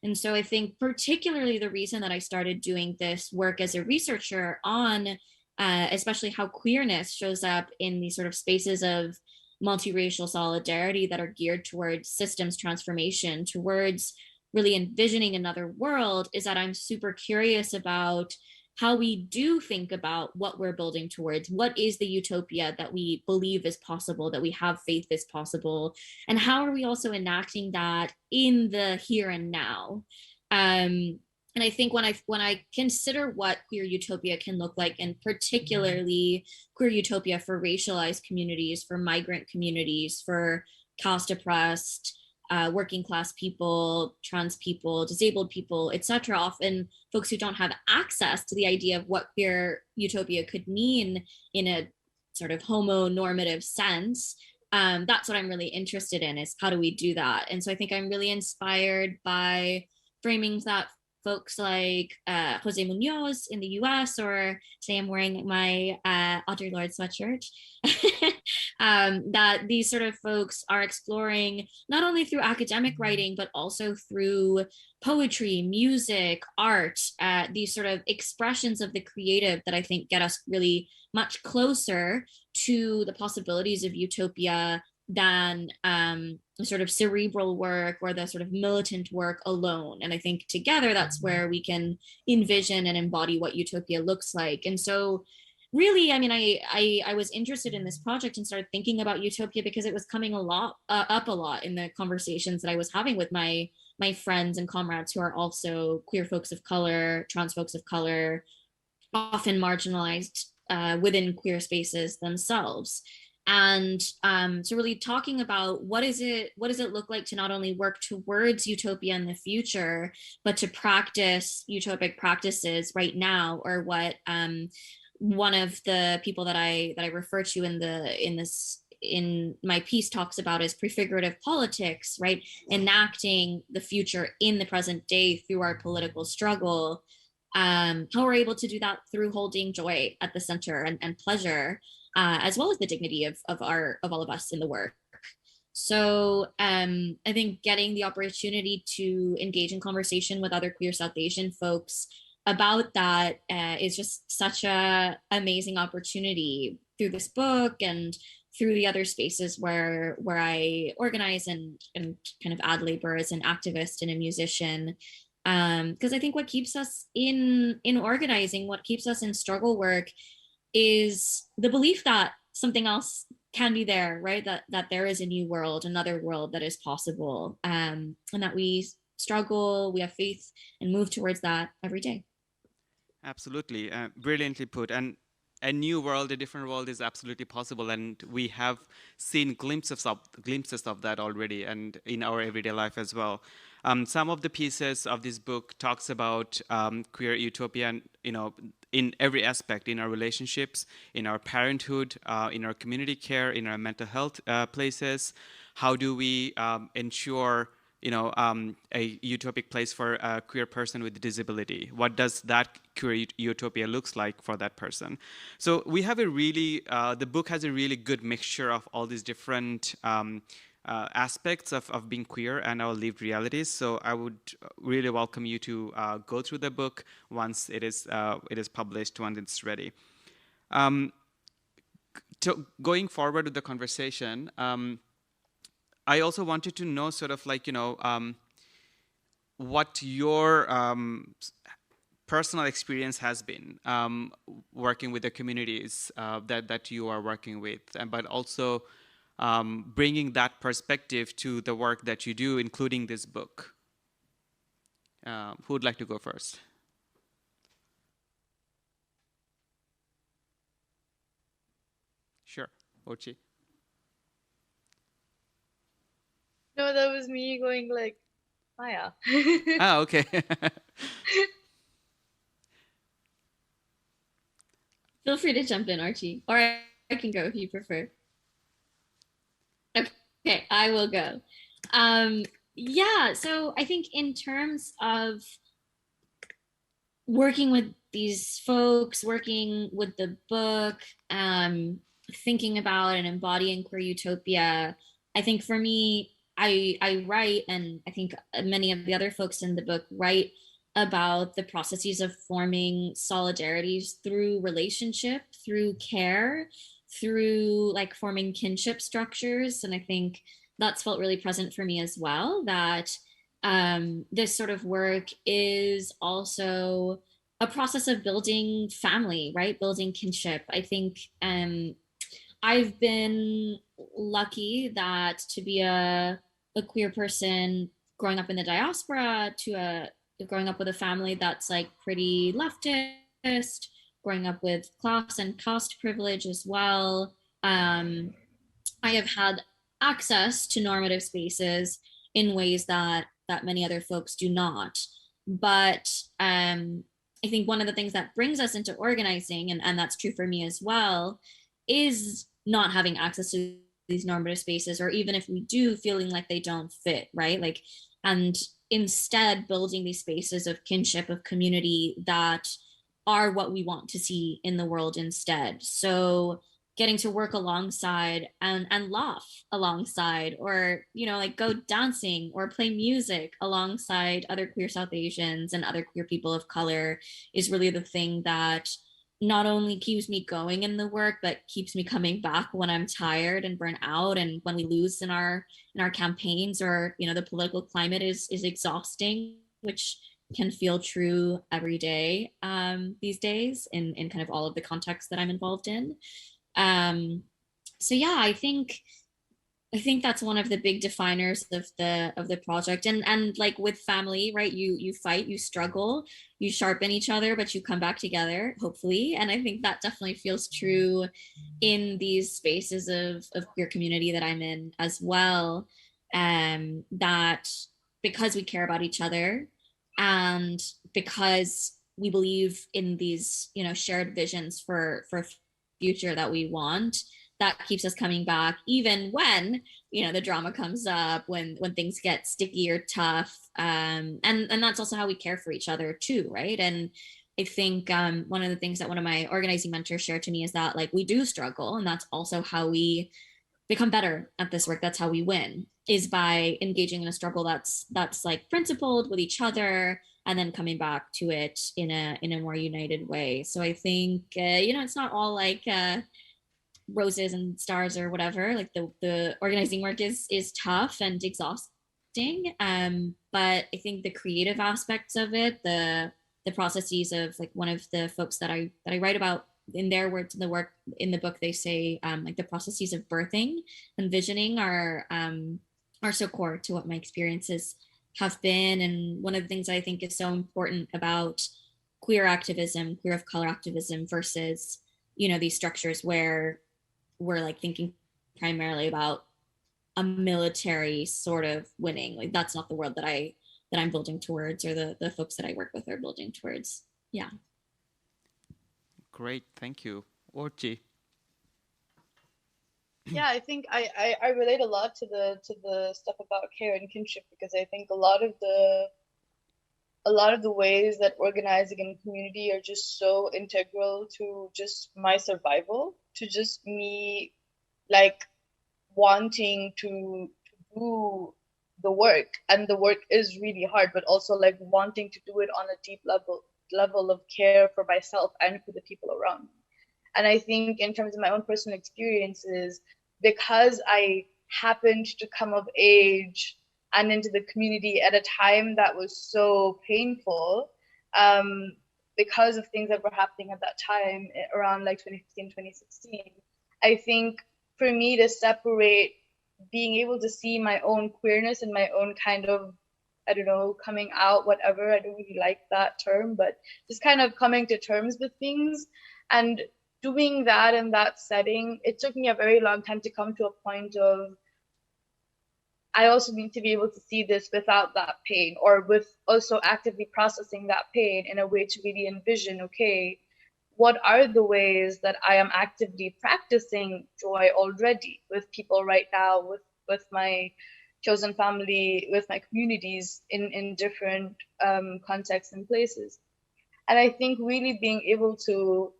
And so I think particularly the reason that I started doing this work as a researcher on especially how queerness shows up in these sort of spaces of multiracial solidarity that are geared towards systems transformation, towards really envisioning another world, is that I'm super curious about how we do think about what we're building towards. What is the utopia that we believe is possible, that we have faith is possible, and how are we also enacting that in the here and now? And I think when I consider what queer utopia can look like, and particularly queer utopia for racialized communities, for migrant communities, for caste oppressed, working class people, trans people, disabled people, etc., often folks who don't have access to the idea of what queer utopia could mean in a sort of homonormative sense, that's what I'm really interested in, is how do we do that? And so I think I'm really inspired by framings that folks like Jose Munoz in the US, or say I'm wearing my Audre Lorde sweatshirt, that these sort of folks are exploring not only through academic writing, but also through poetry, music, art, these sort of expressions of the creative that I think get us really much closer to the possibilities of utopia than the sort of cerebral work or the sort of militant work alone. And I think together that's where we can envision and embody what utopia looks like. And so really, I mean, I was interested in this project and started thinking about utopia because it was coming up a lot in the conversations that I was having with my friends and comrades who are also queer folks of color, trans folks of color, often marginalized within queer spaces themselves. And so really talking about what does it look like to not only work towards utopia in the future, but to practice utopic practices right now, or what one of the people that I refer to in my piece talks about is prefigurative politics, right? Enacting the future in the present day through our political struggle. How we're able to do that through holding joy at the center and pleasure, as well as the dignity of all of us in the work. So I think getting the opportunity to engage in conversation with other queer South Asian folks about that is just such a amazing opportunity through this book and through the other spaces where I organize and kind of ad labor as an activist and a musician. Because I think what keeps us in organizing, what keeps us in struggle work, is the belief that something else can be there, right? That there is a new world, another world that is possible, and that we struggle, we have faith, and move towards that every day. Absolutely, brilliantly put. And a new world, a different world is absolutely possible, and we have seen glimpses of that already, and in our everyday life as well. Some of the pieces of this book talks about queer utopia, in every aspect, in our relationships, in our parenthood, in our community care, in our mental health places. How do we ensure a utopic place for a queer person with disability? What does that queer utopia looks like for that person? So we have the book has a really good mixture of all these different aspects of being queer and our lived realities. So I would really welcome you to go through the book once it is published, once it's ready. Going forward with the conversation, I also wanted to know sort of like, what your personal experience has been working with the communities that you are working with, but also bringing that perspective to the work that you do, including this book. Who would like to go first? Sure, Ochi. No, that was me going like, Maya. Okay. Feel free to jump in, Archie, or I can go if you prefer. Okay, I will go. Yeah, so I think in terms of working with these folks, working with the book, thinking about and embodying queer utopia, I think for me, I write, and I think many of the other folks in the book write about the processes of forming solidarities through relationship, through care, through like forming kinship structures. And I think that's felt really present for me as well, that this sort of work is also a process of building family, right? Building kinship. I think I've been lucky that to be a queer person growing up in the diaspora, to growing up with a family that's like pretty leftist, growing up with class and caste privilege as well. I have had access to normative spaces in ways that many other folks do not. But I think one of the things that brings us into organizing, and that's true for me as well, is not having access to these normative spaces, or even if we do, feeling like they don't fit, right? Like, and instead building these spaces of kinship, of community that are what we want to see in the world instead. So getting to work alongside and laugh alongside, or like go dancing or play music alongside other queer South Asians and other queer people of color is really the thing that not only keeps me going in the work, but keeps me coming back when I'm tired and burnt out, and when we lose in our campaigns, or the political climate is exhausting, which can feel true every day these days in kind of all of the contexts that I'm involved in. So yeah, I think that's one of the big definers of the project. And like with family, right? You fight, you struggle, you sharpen each other, but you come back together, hopefully. And I think that definitely feels true in these spaces of queer community that I'm in as well. That because we care about each other, and because we believe in these, shared visions for future that we want, that keeps us coming back even when the drama comes up, when things get sticky or tough, and that's also how we care for each other too, right? And I think one of the things that one of my organizing mentors shared to me is that like we do struggle, and that's also how we become better at this work. That's how we win, is by engaging in a struggle that's like principled with each other, and then coming back to it in a more united way. So I think it's not all like roses and stars or whatever. Like the organizing work is tough and exhausting, but I think the creative aspects of it, the processes of, like, one of the folks that I write about, in their words in the work in the book, they say like the processes of birthing and visioning are so core to what my experiences have been. And one of the things I think is so important about queer activism, queer of color activism, versus these structures where we're like thinking primarily about a military sort of winning, like that's not the world that I'm building towards, or the folks that I work with are building towards. Yeah. Great, thank you. Orchi. Yeah, I think I relate a lot to the stuff about care and kinship, because I think a lot of the ways that organizing in community are just so integral to just my survival, to just me like wanting to do the work. And the work is really hard, but also like wanting to do it on a deep level of care for myself and for the people around me. And I think in terms of my own personal experiences, because I happened to come of age and into the community at a time that was so painful, um, because of things that were happening at that time around like 2015, 2016, I think for me to separate being able to see my own queerness and my own kind of, I don't know, coming out, whatever, I don't really like that term, but just kind of coming to terms with things and doing that in that setting, it took me a very long time to come to a point of, I also need to be able to see this without that pain, or with also actively processing that pain in a way to really envision, okay, what are the ways that I am actively practicing joy already with people right now, with my chosen family, with my communities in different contexts and places. And I think really being able to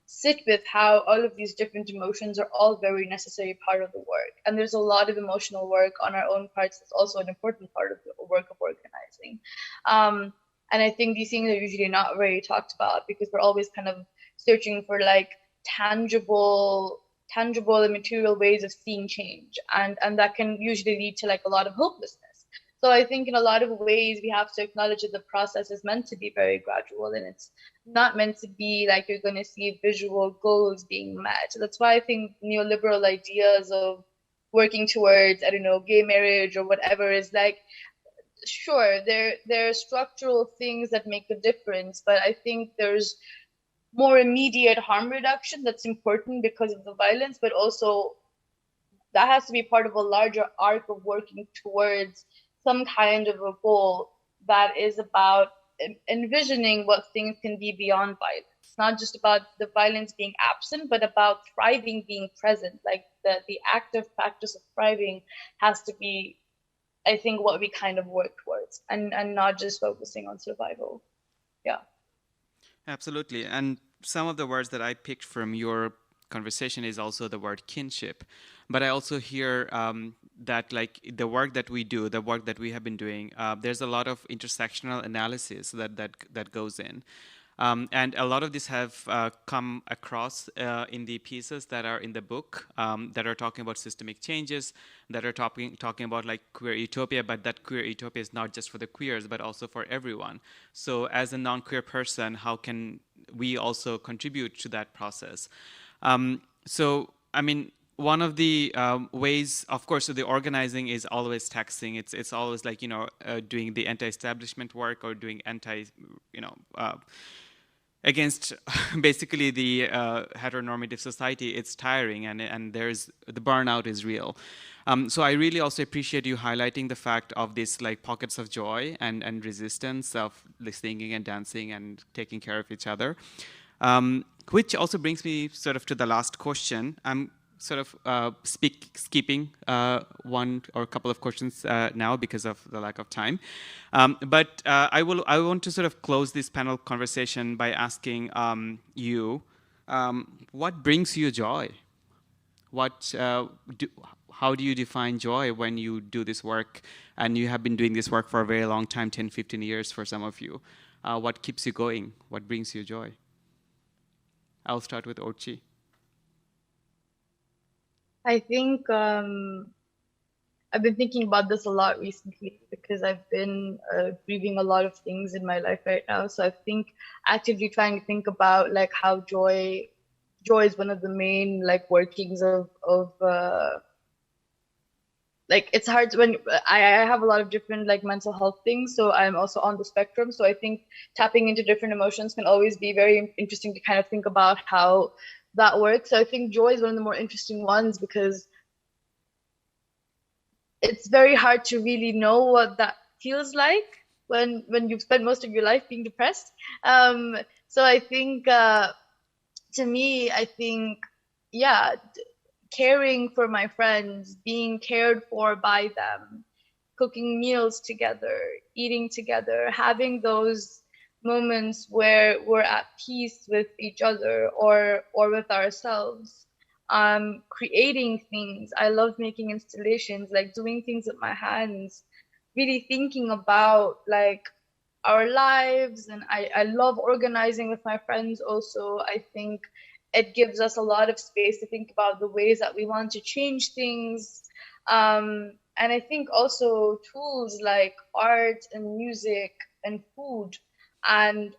sit with how all of these different emotions are all very necessary part of the work. And there's a lot of emotional work on our own parts that's also an important part of the work of organizing. And I think these things are usually not very talked about because we're always kind of searching for like tangible and material ways of seeing change. And that can usually lead to like a lot of hopelessness. So I think in a lot of ways we have to acknowledge that the process is meant to be very gradual, and it's not meant to be like you're going to see visual goals being met. So that's why I think neoliberal ideas of working towards, I don't know, gay marriage or whatever is like, sure, there are structural things that make a difference, but I think there's more immediate harm reduction that's important because of the violence, but also that has to be part of a larger arc of working towards some kind of a goal that is about envisioning what things can be beyond violence. It's not just about the violence being absent, but about thriving being present. Like the active practice of thriving has to be, I think, what we kind of work towards, and not just focusing on survival. Yeah. Absolutely. And some of the words that I picked from your conversation is also the word kinship. But I also hear that like the work that we do, the work that we have been doing, there's a lot of intersectional analysis that goes in. And a lot of this have come across in the pieces that are in the book that are talking about systemic changes, that are talking about like queer utopia, but that queer utopia is not just for the queers, but also for everyone. So as a non-queer person, how can we also contribute to that process? So, I mean, one of the ways, of course, so the organizing is always taxing. It's always like, doing the anti-establishment work or doing against basically the heteronormative society. It's tiring, and there's the burnout is real. So I really also appreciate you highlighting the fact of this like pockets of joy and resistance of like singing and dancing and taking care of each other. Which also brings me sort of to the last question. I'm sort of skipping one or a couple of questions now because of the lack of time. But I want to sort of close this panel conversation by asking you, what brings you joy? How do you define joy when you do this work? And you have been doing this work for a very long time, 10, 15 years for some of you. What keeps you going? What brings you joy? I'll start with Orchi. I think I've been thinking about this a lot recently because I've been grieving a lot of things in my life right now. So I think actively trying to think about like how joy is one of the main like workings of like it's hard when I have a lot of different like mental health things, so I'm also on the spectrum. So I think tapping into different emotions can always be very interesting to kind of think about how that works. So I think joy is one of the more interesting ones because it's very hard to really know what that feels like when you've spent most of your life being depressed. So I think to me, I think, yeah, caring for my friends, being cared for by them, cooking meals together, eating together, having those moments where we're at peace with each other or with ourselves, creating things. I love making installations, like doing things with my hands, really thinking about like our lives. And I love organizing with my friends also. I think it gives us a lot of space to think about the ways that we want to change things. And I think also tools like art and music and food and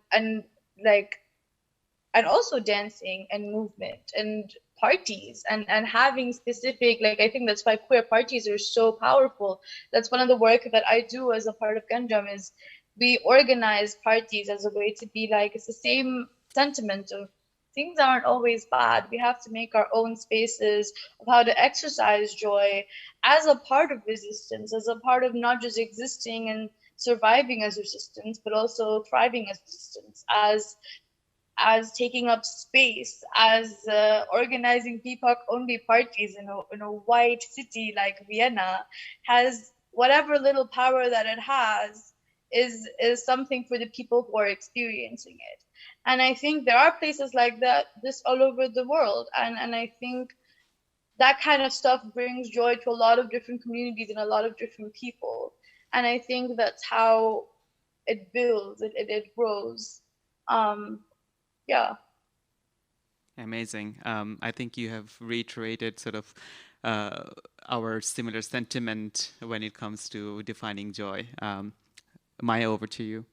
also dancing and movement and parties and having specific, like, I think that's why queer parties are so powerful. That's one of the work that I do as a part of Ganjam, is we organize parties as a way to be like, it's the same sentiment of things aren't always bad. We have to make our own spaces of how to exercise joy as a part of resistance, as a part of not just existing and surviving as resistance, but also thriving as resistance, as as taking up space, as organizing BIPOC-only parties in a white city like Vienna, has whatever little power that it has is something for the people who are experiencing it. And I think there are places like this all over the world, and I think that kind of stuff brings joy to a lot of different communities and a lot of different people. And I think that's how it builds, it grows. Yeah. Amazing. I think you have reiterated sort of our similar sentiment when it comes to defining joy. Maya, over to you.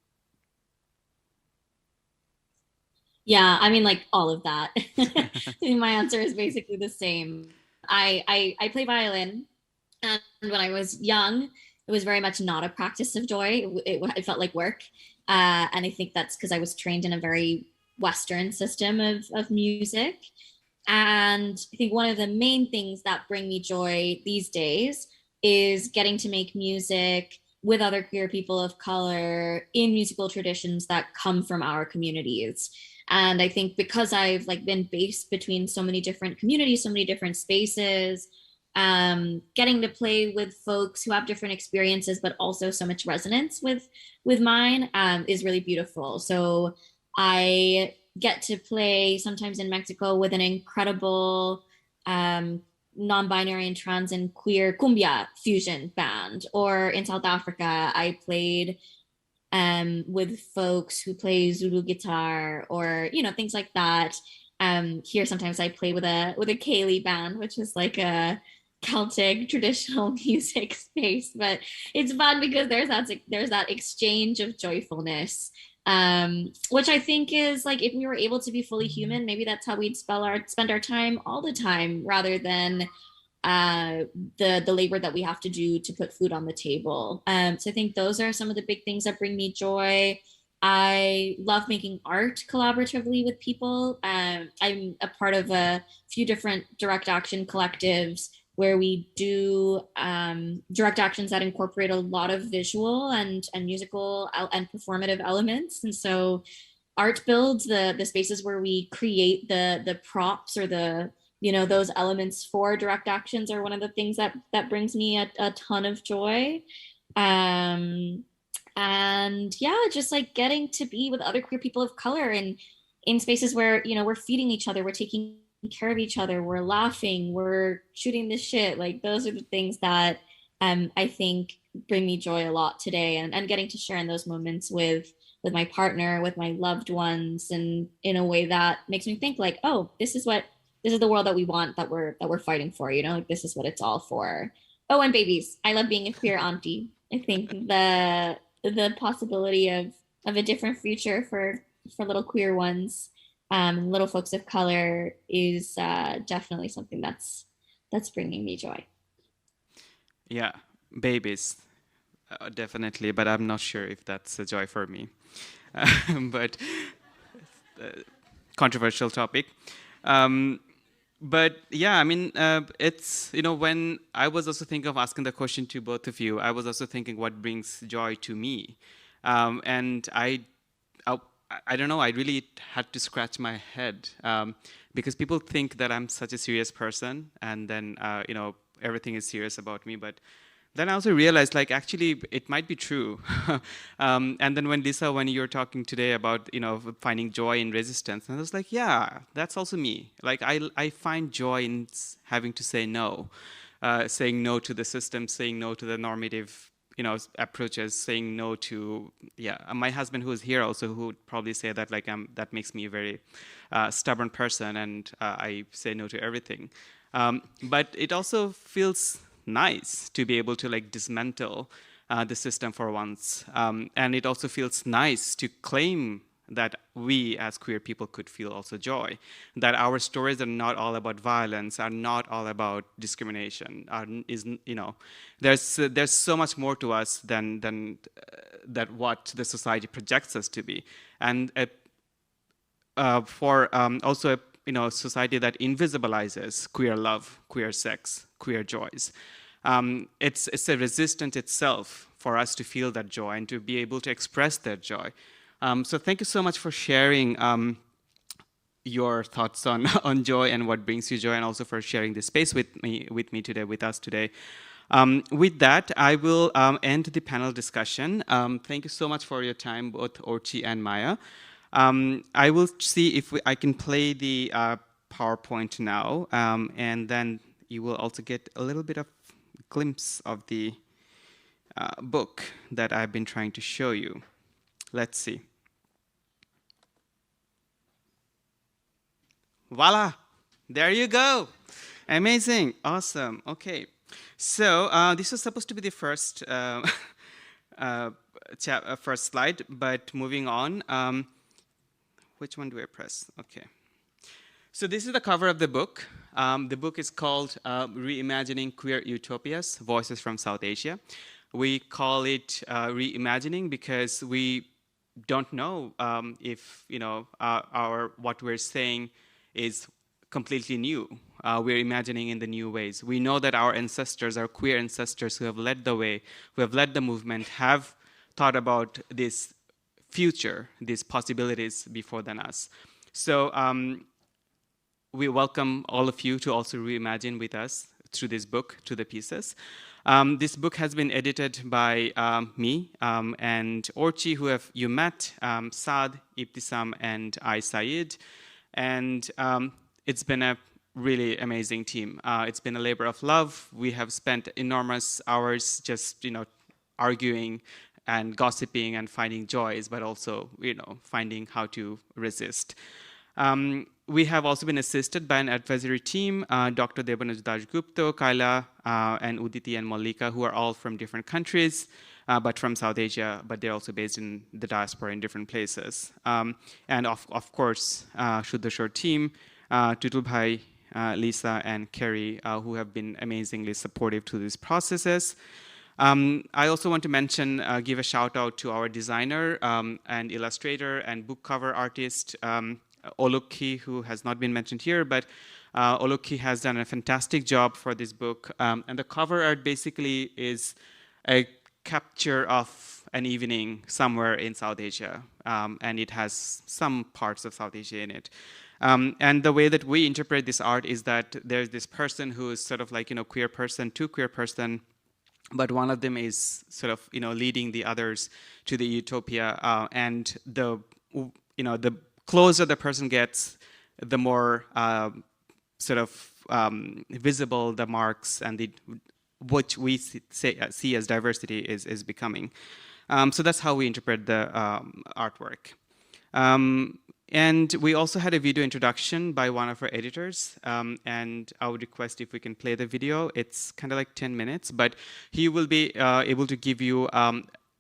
Yeah, I mean, like all of that. I think my answer is basically the same. I play violin, and when I was young, it was very much not a practice of joy. It felt like work, and I think that's because I was trained in a very Western system of music. And I think one of the main things that bring me joy these days is getting to make music with other queer people of color in musical traditions that come from our communities. And I think because I've like been based between so many different communities, so many different spaces, getting to play with folks who have different experiences, but also so much resonance with mine, is really beautiful. So I get to play sometimes in Mexico with an incredible non-binary and trans and queer cumbia fusion band, or in South Africa I played with folks who play Zulu guitar, or things like that. Here sometimes I play with a Kaylee band, which is like a Celtic traditional music space, but it's fun because there's that exchange of joyfulness, which I think is like, if we were able to be fully human, maybe that's how we'd spend our time all the time, rather than the labor that we have to do to put food on the table. So I think those are some of the big things that bring me joy. I love making art collaboratively with people. I'm a part of a few different direct action collectives where we do direct actions that incorporate a lot of visual and musical and performative elements. And so art builds the spaces where we create the props, or the those elements for direct actions, are one of the things that brings me a ton of joy. And yeah, just like getting to be with other queer people of color and in spaces where we're feeding each other, we're taking care of each other, we're laughing, we're shooting the shit. Like, those are the things that I think bring me joy a lot today, and getting to share in those moments with my partner, with my loved ones, and in a way that makes me think like, oh, this is the world that we want, that we're fighting for, like this is what it's all for. Oh, and babies. I love being a queer auntie. I think the possibility of a different future for little queer ones, little folks of color, is definitely something that's bringing me joy. Yeah, babies, definitely, but I'm not sure if that's a joy for me. But controversial topic. But yeah, I mean, it's, when I was also thinking of asking the question to both of you, I was also thinking what brings joy to me. And I don't know, I really had to scratch my head, because people think that I'm such a serious person, and then, everything is serious about me. But then I also realized, like, actually, it might be true. And then when you're talking today about, finding joy in resistance, and I was like, yeah, that's also me. Like, I find joy in having to say no, saying no to the system, saying no to the normative, approaches, saying no to, my husband, who is here also, who would probably say that, like, that makes me a very stubborn person, and I say no to everything. But it also feels nice to be able to, like, dismantle the system for once. And it also feels nice to claim that we as queer people could feel also joy, that our stories are not all about violence, are not all about discrimination, there's so much more to us than that what the society projects us to be. And for also a society that invisibilizes queer love, queer sex, queer joys. It's a resistance itself for us to feel that joy and to be able to express that joy. So thank you so much for sharing your thoughts on on joy and what brings you joy, and also for sharing this space with me today, with us today. With that, I will end the panel discussion. Thank you so much for your time, both Orchi and Maya. I will see if I can play the PowerPoint now, and then you will also get a little bit of glimpse of the book that I've been trying to show you. Let's see. Voila, there you go. Amazing, awesome, okay. So this was supposed to be the first first slide, but moving on. Which one do I press? Okay. So this is the cover of the book. The book is called Reimagining Queer Utopias, Voices from South Asia. We call it reimagining because we don't know if what we're saying is completely new. We're imagining in the new ways. We know that our ancestors, our queer ancestors who have led the way, who have led the movement, have thought about this future, these possibilities before than us. So we welcome all of you to also reimagine with us through this book, through the pieces. This book has been edited by me and Orchi, who you met, Saad, Ibtisam, and I, Saeed. And it's been a really amazing team. It's been a labor of love. We have spent enormous hours just, arguing and gossiping and finding joys, but also, finding how to resist. We have also been assisted by an advisory team, Dr. Debanuj Dashgupta, Kaila, and Uditi and Mallika, who are all from different countries, but from South Asia, but they're also based in the diaspora in different places. And of course, Shuddha Shore team, Tutul Bhai, Lisa, and Kerry, who have been amazingly supportive to these processes. I also want to mention, give a shout out to our designer and illustrator and book cover artist, Olokhi, who has not been mentioned here, but Olokhi has done a fantastic job for this book. And the cover art basically is a capture of an evening somewhere in South Asia, and it has some parts of South Asia in it. And the way that we interpret this art is that there's this person who is sort of like, queer person, two queer person, but one of them is sort of, leading the others to the utopia, and the closer the person gets, the more visible the marks and what we see as diversity is becoming. So that's how we interpret the artwork. And we also had a video introduction by one of our editors, and I would request if we can play the video. It's kind of like 10 minutes, but he will be able to give you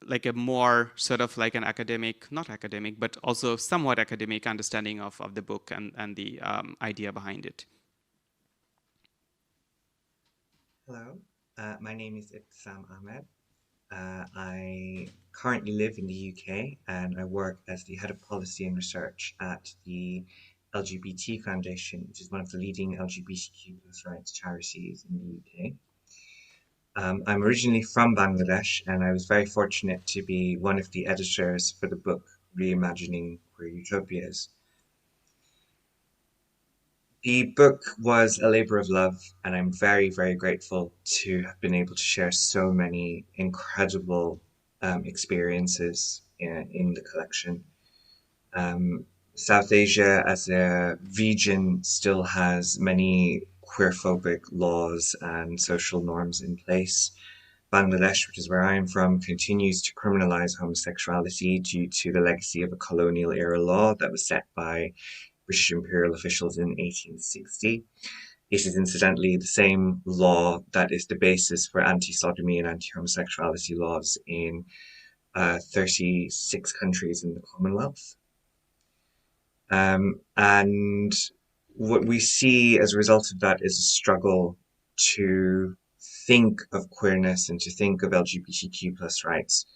like a more sort of like an academic, not academic, but also somewhat academic understanding of the book and the idea behind it. Hello, my name is Ibtisam Ahmed. I currently live in the UK and I work as the head of policy and research at the LGBT Foundation, which is one of the leading LGBTQ rights charities in the UK. I'm originally from Bangladesh, and I was very fortunate to be one of the editors for the book Reimagining Queer Utopias. The book was a labor of love, and I'm very, very grateful to have been able to share so many incredible experiences in the collection. South Asia as a region still has many queerphobic laws and social norms in place. Bangladesh, which is where I am from, continues to criminalize homosexuality due to the legacy of a colonial era law that was set by British imperial officials in 1860. It is incidentally the same law that is the basis for anti-sodomy and anti-homosexuality laws in 36 countries in the Commonwealth. And what we see as a result of that is a struggle to think of queerness and to think of LGBTQ plus rights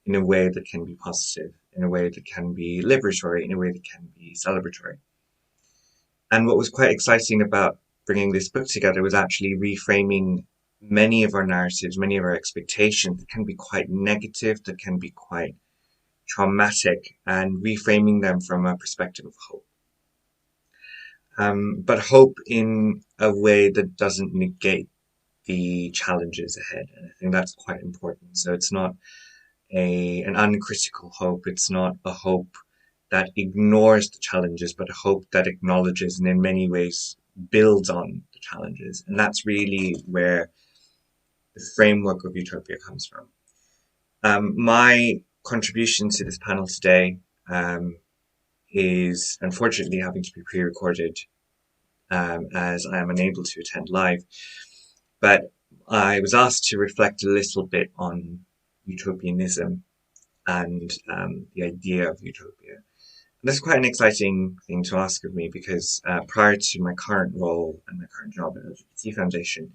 in a way that can be positive, in a way that can be liberatory, in a way that can be celebratory. And what was quite exciting about bringing this book together was actually reframing many of our narratives, many of our expectations that can be quite negative, that can be quite traumatic, and reframing them from a perspective of hope. but hope in a way that doesn't negate the challenges ahead. And I think that's quite important. So it's not an uncritical hope. It's not a hope that ignores the challenges, but a hope that acknowledges and in many ways builds on the challenges. And that's really where the framework of utopia comes from. My contribution to this panel today is unfortunately having to be pre-recorded as I am unable to attend live. But I was asked to reflect a little bit on utopianism and the idea of utopia. And that's quite an exciting thing to ask of me because prior to my current role and my current job at LGBT Foundation,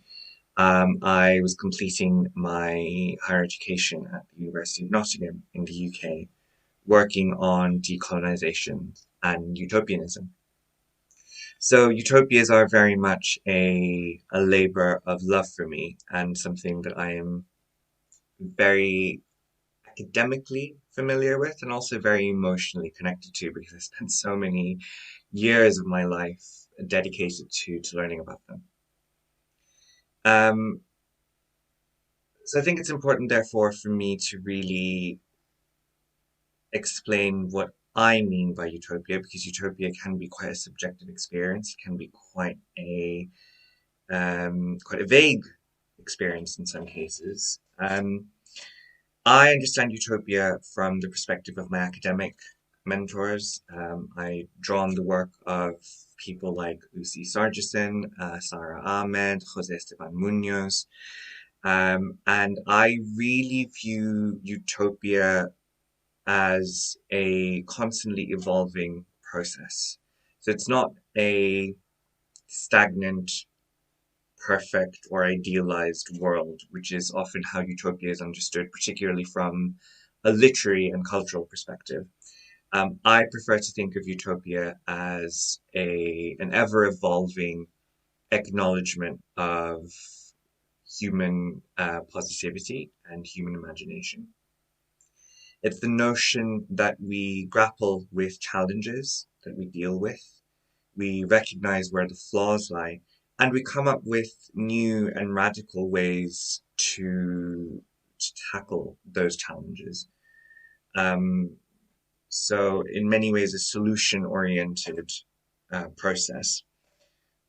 I was completing my higher education at the University of Nottingham in the UK, working on decolonisation and utopianism. So utopias are very much a labor of love for me and something that I am very academically familiar with and also very emotionally connected to because I spent so many years of my life dedicated to learning about them. So I think it's important, therefore, for me to really explain what I mean by utopia, because utopia can be quite a subjective experience. It can be quite a vague experience in some cases. I understand utopia from the perspective of my academic mentors. I draw on the work of people like Lucy Sargison, Sarah Ahmed, Jose Esteban Munoz, and I really view utopia as a constantly evolving process. So it's not a stagnant, perfect, or idealized world, which is often how utopia is understood, particularly from a literary and cultural perspective. I prefer to think of utopia as an ever-evolving acknowledgement of human positivity and human imagination. It's the notion that we grapple with challenges that we deal with, we recognize where the flaws lie, and we come up with new and radical ways to tackle those challenges. So in many ways, a solution-oriented process.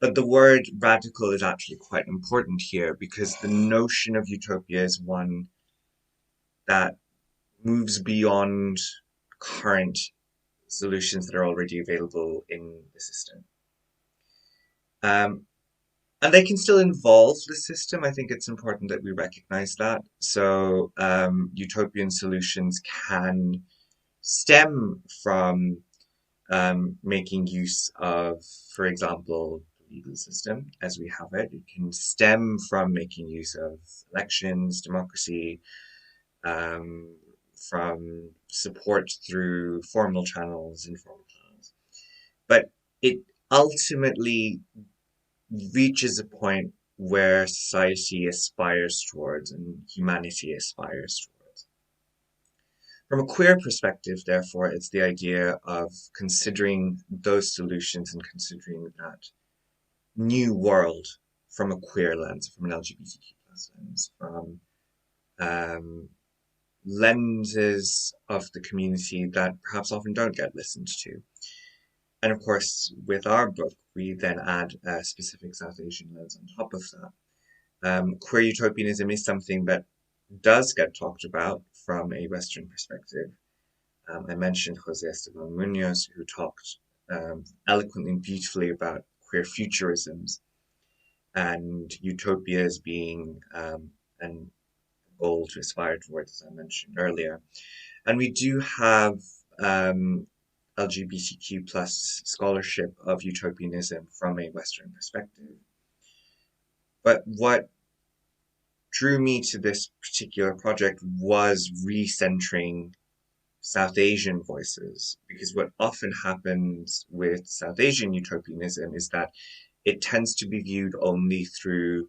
But the word radical is actually quite important here because the notion of utopia is one that moves beyond current solutions that are already available in the system. And they can still involve the system. I think it's important that we recognize that. So utopian solutions can stem from making use of, for example, the legal system as we have it. It can stem from making use of elections, democracy, from support through formal channels, informal channels. But it ultimately reaches a point where society aspires towards and humanity aspires towards. From a queer perspective, therefore, it's the idea of considering those solutions and considering that new world from a queer lens, from an LGBTQ+ lens, from lenses of the community that perhaps often don't get listened to. And of course, with our book, we then add a specific South Asian lens on top of that. Queer utopianism is something that does get talked about from a Western perspective. I mentioned Jose Esteban Munoz, who talked eloquently and beautifully about queer futurisms and utopias being an goal to aspire towards, as I mentioned earlier. And we do have LGBTQ+ scholarship of utopianism from a Western perspective. But what drew me to this particular project was recentering South Asian voices, because what often happens with South Asian utopianism is that it tends to be viewed only through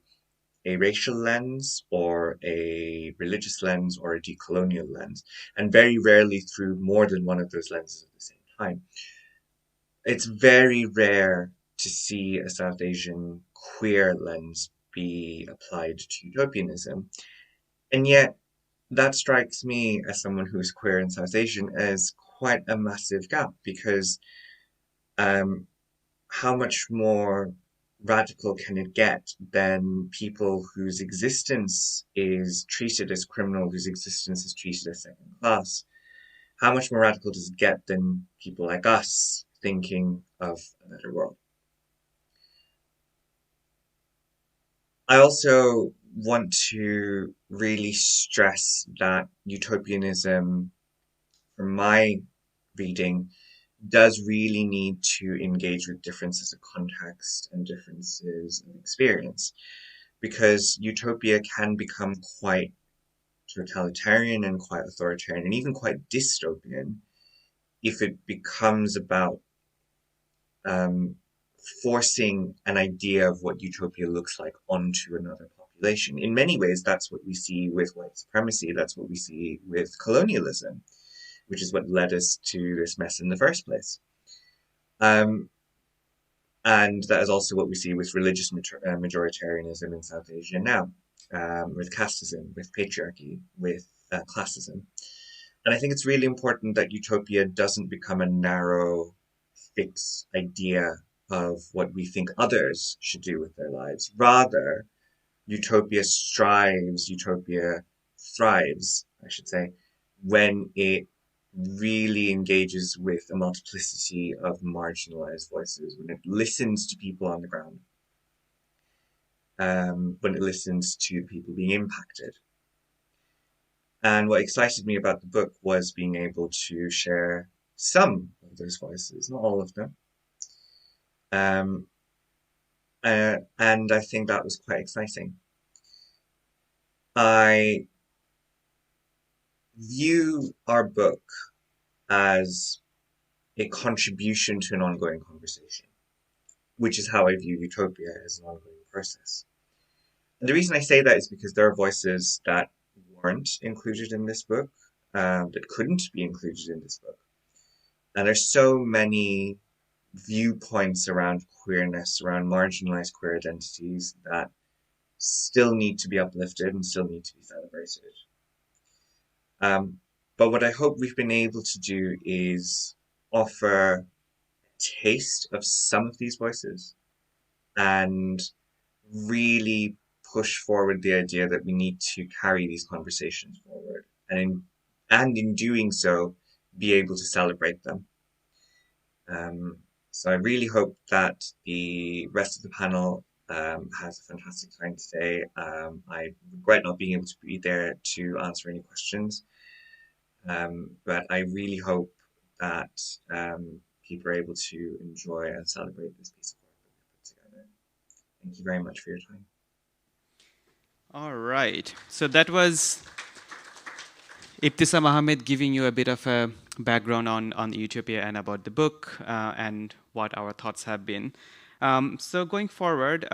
a racial lens or a religious lens or a decolonial lens, and very rarely through more than one of those lenses at the same time. It's very rare to see a South Asian queer lens be applied to utopianism. And yet, that strikes me, as someone who's queer and South Asian, as quite a massive gap, because how much more radical can it get than people whose existence is treated as criminal, whose existence is treated as second class? How much more radical does it get than people like us thinking of a better world? I also want to really stress that utopianism, from my reading, does really need to engage with differences of context and differences of experience, because utopia can become quite totalitarian and quite authoritarian and even quite dystopian if it becomes about forcing an idea of what utopia looks like onto another population. In many ways, that's what we see with white supremacy. That's what we see with colonialism, which is what led us to this mess in the first place. And that is also what we see with religious majoritarianism in South Asia now, with casteism, with patriarchy, with classism. And I think it's really important that utopia doesn't become a narrow, fixed idea of what we think others should do with their lives. Rather, utopia thrives, I should say, when it really engages with a multiplicity of marginalized voices, when it listens to people on the ground, when it listens to people being impacted. And what excited me about the book was being able to share some of those voices, not all of them. And I think that was quite exciting. I view our book as a contribution to an ongoing conversation, which is how I view utopia, as an ongoing process. And the reason I say that is because there are voices that weren't included in this book, that couldn't be included in this book. And there's so many viewpoints around queerness, around marginalized queer identities, that still need to be uplifted and still need to be celebrated. But what I hope we've been able to do is offer a taste of some of these voices and really push forward the idea that we need to carry these conversations forward, and in doing so, be able to celebrate them. So I really hope that the rest of the panel has a fantastic time today. I regret not being able to be there to answer any questions, but I really hope that people are able to enjoy and celebrate this piece of work that we put together. Thank you very much for your time. All right. So that was Ibtisam Ahmed giving you a bit of a background on Utopia and about the book and what our thoughts have been. So going forward,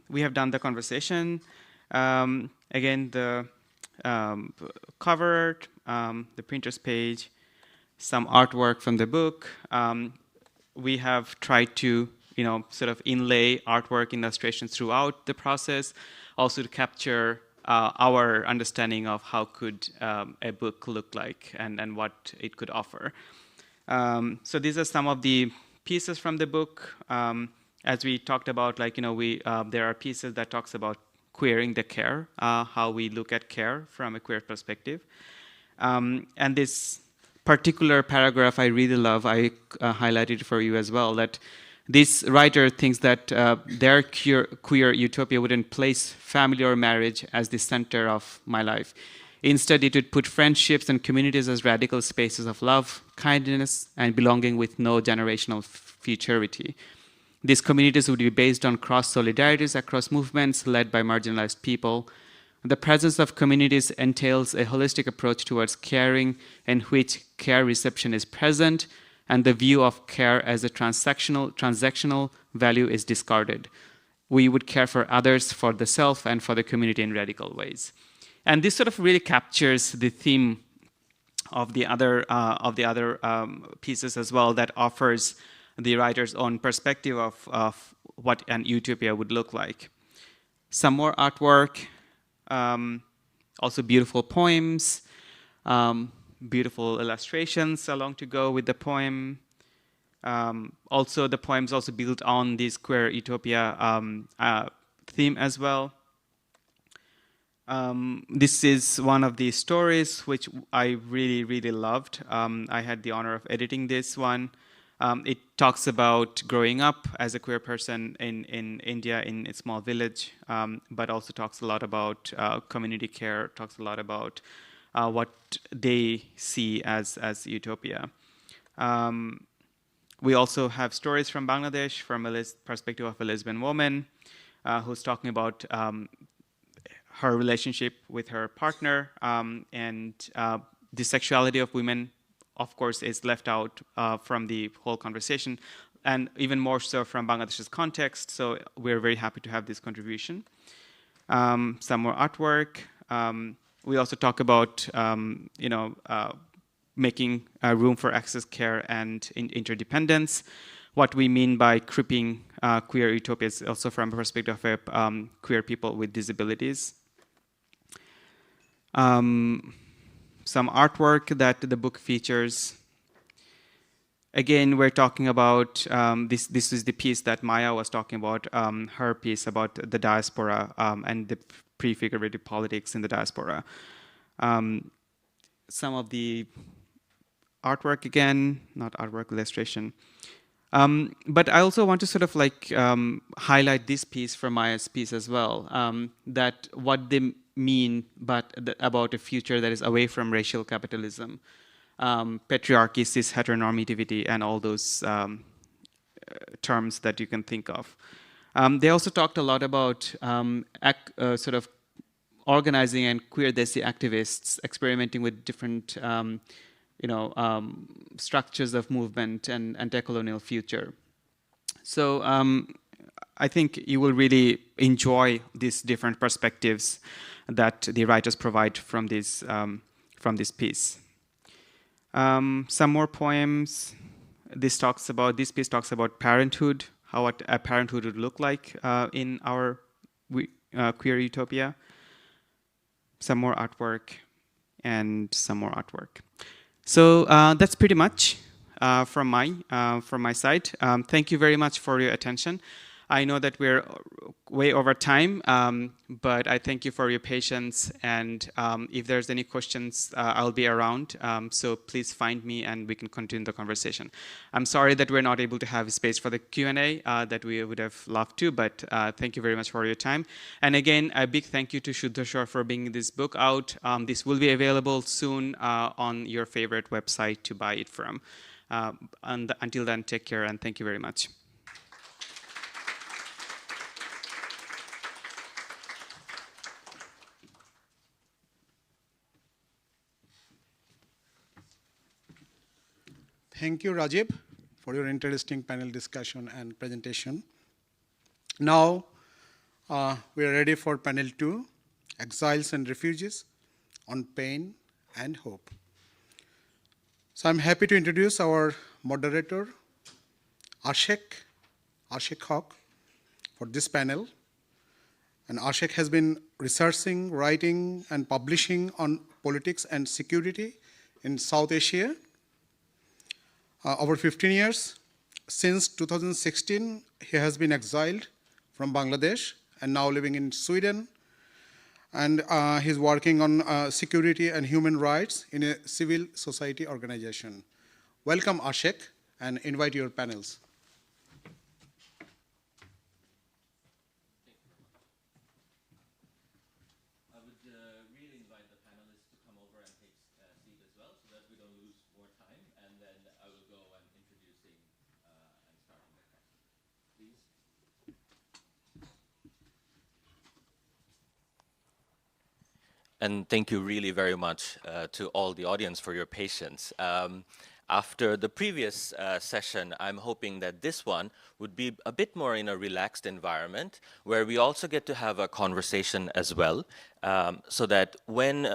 we have done the conversation. Again, the cover, the printer's page, some artwork from the book. We have tried to, sort of inlay artwork illustrations throughout the process, also to capture our understanding of how could a book look like and what it could offer. So these are some of the pieces from the book. As we talked about, there are pieces that talks about queering the care, how we look at care from a queer perspective. And this particular paragraph I really love, I highlighted for you as well, that this writer thinks that their queer utopia wouldn't place family or marriage as the center of my life. Instead, it would put friendships and communities as radical spaces of love, kindness, and belonging with no generational futurity. These communities would be based on cross-solidarities across movements led by marginalized people. The presence of communities entails a holistic approach towards caring in which care reception is present, and the view of care as a transactional value is discarded. We would care for others, for the self, and for the community in radical ways. And this sort of really captures the theme of the other pieces as well, that offers the writer's own perspective of what an utopia would look like. Some more artwork, also beautiful poems, beautiful illustrations along to go with the poem. Also, the poems also built on this queer utopia theme as well. This is one of the stories which I really, really loved. I had the honor of editing this one. It talks about growing up as a queer person in India in a small village, but also talks a lot about community care, talks a lot about what they see as utopia. We also have stories from Bangladesh from a perspective of a lesbian woman who's talking about her relationship with her partner, and the sexuality of women, of course, is left out from the whole conversation, and even more so from Bangladesh's context. So we're very happy to have this contribution. Some more artwork. We also talk about making room for access, care, and interdependence. What we mean by cripping queer utopias, also from a perspective of queer people with disabilities. Some artwork that the book features. Again, we're talking about, this is the piece that Maya was talking about, her piece about the diaspora and the prefigurative politics in the diaspora. Some of the artwork again, not artwork, illustration. But I also want to sort of like highlight this piece from Maya's piece as well, that what they mean about a future that is away from racial capitalism, patriarchy, cis heteronormativity, and all those terms that you can think of. They also talked a lot about sort of organizing and queer desi activists experimenting with different structures of movement and anti-colonial future. So I think you will really enjoy these different perspectives that the writers provide from this piece. Some more poems. This piece talks about parenthood, how a parenthood would look like in our queer utopia. Some more artwork, and some more artwork. So that's pretty much from my side. Thank you very much for your attention. I know that we're way over time, but I thank you for your patience. And if there's any questions, I'll be around. So please find me and we can continue the conversation. I'm sorry that we're not able to have space for the Q&A that we would have loved to, but thank you very much for your time. And again, a big thank you to Shuddhashwar for bringing this book out. This will be available soon on your favorite website to buy it from. And until then, take care and thank you very much. Thank you, Rajiv, for your interesting panel discussion and presentation. Now, we are ready for panel 2, Exiles and Refugees on Pain and Hope. So I'm happy to introduce our moderator, Ashek Haq, for this panel. And Ashek has been researching, writing, and publishing on politics and security in South Asia over 15 years. Since 2016, he has been exiled from Bangladesh and now living in Sweden. And he's working on security and human rights in a civil society organization. Welcome, Ashek, and invite your panels. I would really invite the panelists to come over and take a seat as well so that we don't lose more time. And then I will go and introducing and starting the questions. Please. And thank you really very much to all the audience for your patience. After the previous session, I'm hoping that this one would be a bit more in a relaxed environment where we also get to have a conversation as well, so that when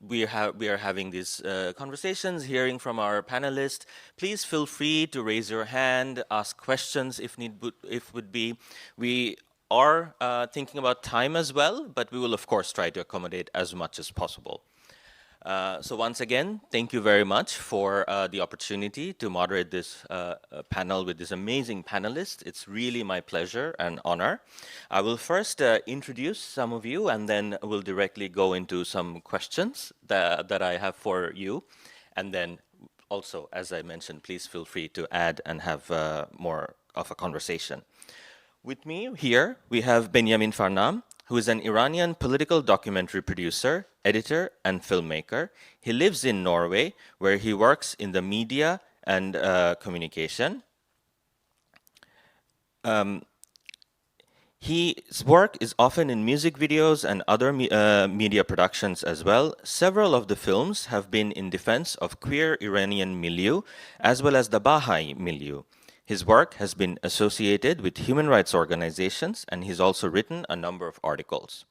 we are having these conversations, hearing from our panelists. Please feel free to raise your hand, ask questions if would be. We are thinking about time as well, but we will of course try to accommodate as much as possible. So once again, thank you very much for the opportunity to moderate this panel with this amazing panelists. It's really my pleasure and honor. I will first introduce some of you, and then we'll directly go into some questions that I have for you. And then also, as I mentioned, please feel free to add and have more of a conversation. With me here, we have Benjamin Farnam, who is an Iranian political documentary producer, editor, and filmmaker. He lives in Norway, where he works in the media and communication. His work is often in music videos and other media productions as well. Several of the films have been in defense of queer Iranian milieu, as well as the Baha'i milieu. His work has been associated with human rights organizations, and he's also written a number of articles.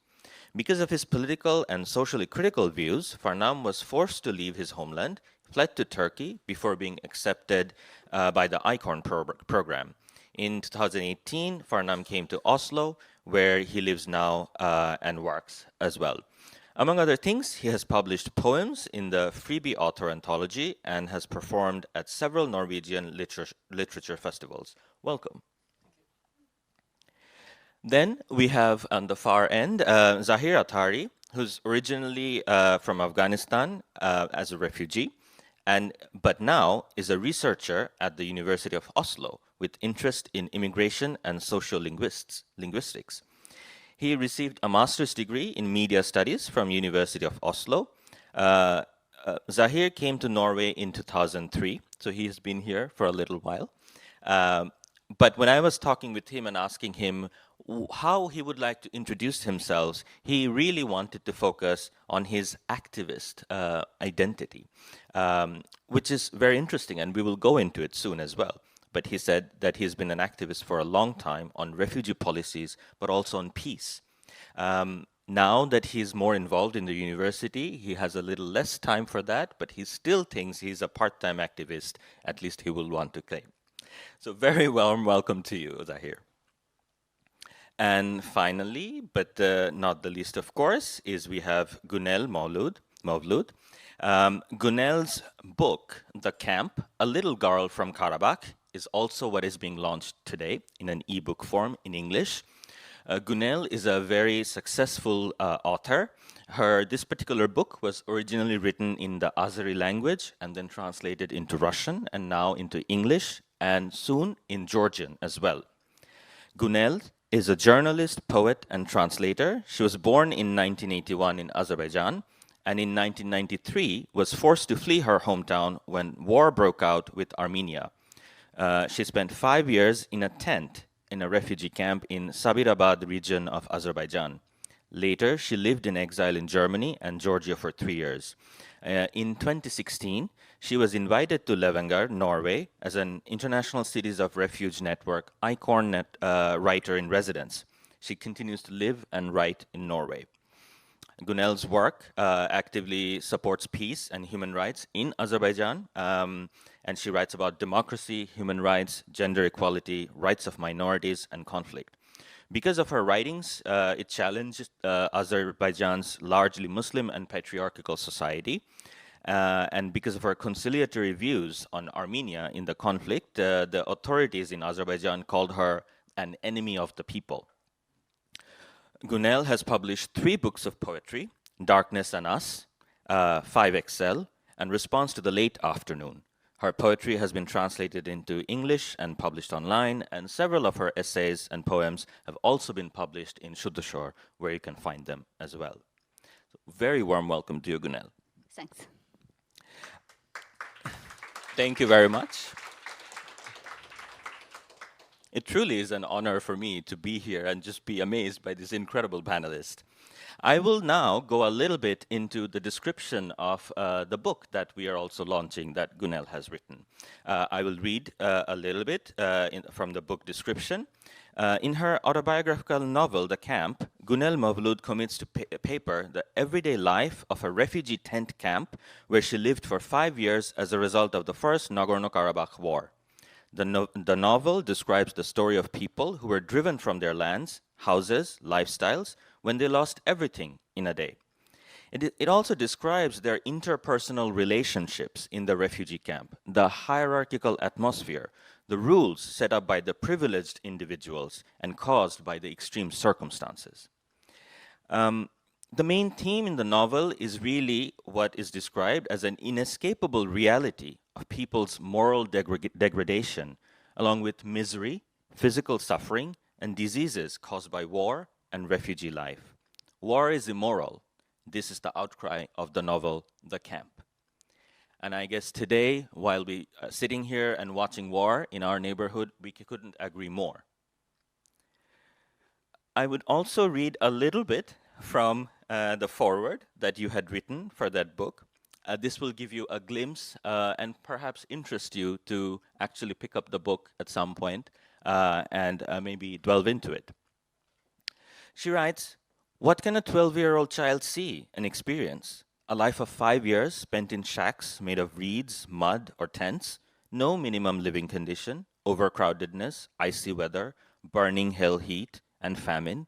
Because of his political and socially critical views, Farnam was forced to leave his homeland, fled to Turkey before being accepted by the ICORN program. In 2018, Farnam came to Oslo, where he lives now and works as well. Among other things, he has published poems in the Freebie Author Anthology and has performed at several Norwegian literature festivals. Welcome. Then we have on the far end, Zahir Attari, who's originally from Afghanistan as a refugee, but now is a researcher at the University of Oslo with interest in immigration and social linguistics. He received a master's degree in media studies from University of Oslo. Zahir came to Norway in 2003, so he has been here for a little while. But when I was talking with him and asking him how he would like to introduce himself, he really wanted to focus on his activist identity, which is very interesting, and we will go into it soon as well. But he said that he's been an activist for a long time on refugee policies, but also on peace. Now that he's more involved in the university, he has a little less time for that, but he still thinks he's a part-time activist, at least he will want to claim. So very warm welcome to you, Zahir. And finally, but not the least of course, is we have Gunel Mavlud. Gunel's book, The Camp, A Little Girl from Karabakh, is also what is being launched today in an ebook form in English. Gunel is a very successful author. This particular book was originally written in the Azeri language and then translated into Russian and now into English and soon in Georgian as well. Gunel is a journalist, poet, and translator. She was born in 1981 in Azerbaijan, and in 1993 was forced to flee her hometown when war broke out with Armenia. She spent 5 years in a tent in a refugee camp in Sabirabad region of Azerbaijan. Later, she lived in exile in Germany and Georgia for 3 years. In 2016, she was invited to Levanger, Norway, as an International Cities of Refuge Network ICORN writer in residence. She continues to live and write in Norway. Gunel's work actively supports peace and human rights in Azerbaijan, and she writes about democracy, human rights, gender equality, rights of minorities, and conflict. Because of her writings, it challenged Azerbaijan's largely Muslim and patriarchal society, and because of her conciliatory views on Armenia in the conflict, the authorities in Azerbaijan called her an enemy of the people. Gunel has published 3 books of poetry, Darkness and Us, 5XL, and Response to the Late Afternoon. Her poetry has been translated into English and published online, and several of her essays and poems have also been published in Shuddashore, where you can find them as well. So very warm welcome to you, Gunel. Thanks. Thank you very much. It truly is an honor for me to be here and just be amazed by this incredible panelist. I will now go a little bit into the description of the book that we are also launching that Gunel has written. I will read a little bit from the book description. In her autobiographical novel, The Camp, Gunel Mavlud commits to paper the everyday life of a refugee tent camp where she lived for 5 years as a result of the First Nagorno-Karabakh War. The novel describes the story of people who were driven from their lands, houses, lifestyles, when they lost everything in a day. It also describes their interpersonal relationships in the refugee camp, the hierarchical atmosphere, the rules set up by the privileged individuals and caused by the extreme circumstances. The main theme in the novel is really what is described as an inescapable reality of people's moral degradation, along with misery, physical suffering, and diseases caused by war and refugee life. War is immoral. This is the outcry of the novel, The Camp. And I guess today, while we are sitting here and watching war in our neighborhood, we couldn't agree more. I would also read a little bit from the foreword that you had written for that book. This will give you a glimpse and perhaps interest you to actually pick up the book at some point and maybe delve into it. She writes, "What can a 12-year-old child see and experience? A life of 5 years spent in shacks made of reeds, mud, or tents, no minimum living condition, overcrowdedness, icy weather, burning hell heat, and famine,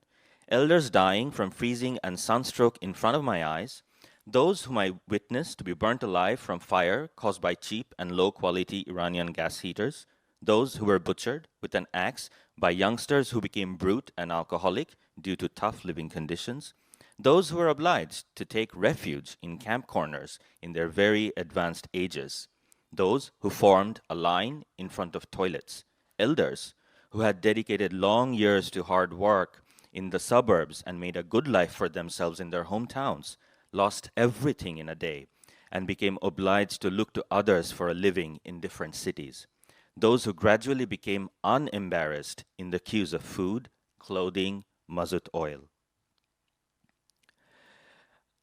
elders dying from freezing and sunstroke in front of my eyes, those whom I witnessed to be burnt alive from fire caused by cheap and low-quality Iranian gas heaters, those who were butchered with an axe by youngsters who became brute and alcoholic due to tough living conditions, those who were obliged to take refuge in camp corners in their very advanced ages, those who formed a line in front of toilets, elders who had dedicated long years to hard work in the suburbs and made a good life for themselves in their hometowns, lost everything in a day and became obliged to look to others for a living in different cities, those who gradually became unembarrassed in the queues of food, clothing, mazut oil."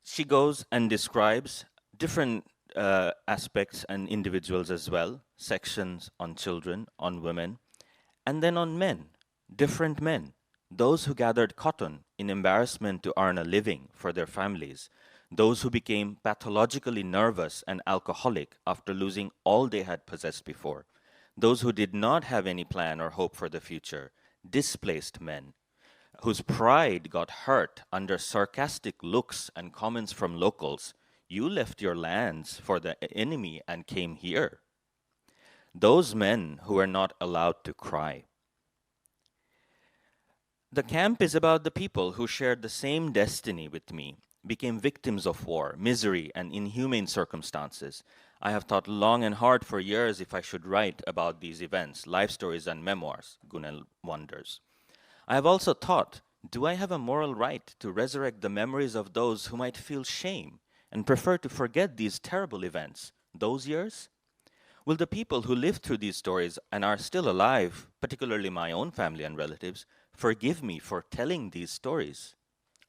She goes and describes different aspects and individuals as well, sections on children, on women, and then on men, different men, those who gathered cotton in embarrassment to earn a living for their families, those who became pathologically nervous and alcoholic after losing all they had possessed before, those who did not have any plan or hope for the future, displaced men, whose pride got hurt under sarcastic looks and comments from locals. "You left your lands for the enemy and came here." Those men who were not allowed to cry. The camp is about the people who shared the same destiny with me, became victims of war, misery, and inhumane circumstances. I have thought long and hard for years if I should write about these events, life stories and memoirs, Gunel wonders. I have also thought, do I have a moral right to resurrect the memories of those who might feel shame and prefer to forget these terrible events, those years? Will the people who lived through these stories and are still alive, particularly my own family and relatives, forgive me for telling these stories?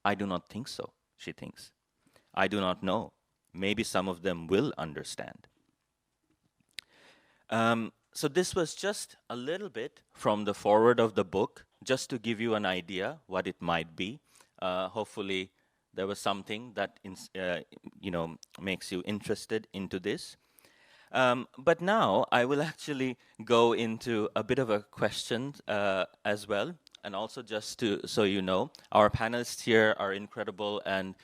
I do not think so, she thinks. I do not know. Maybe some of them will understand. So this was just a little bit from the foreword of the book, just to give you an idea what it might be. Hopefully, there was something that makes you interested into this. But now I will actually go into a bit of a question as well, and also just to so you know, our panelists here are incredible and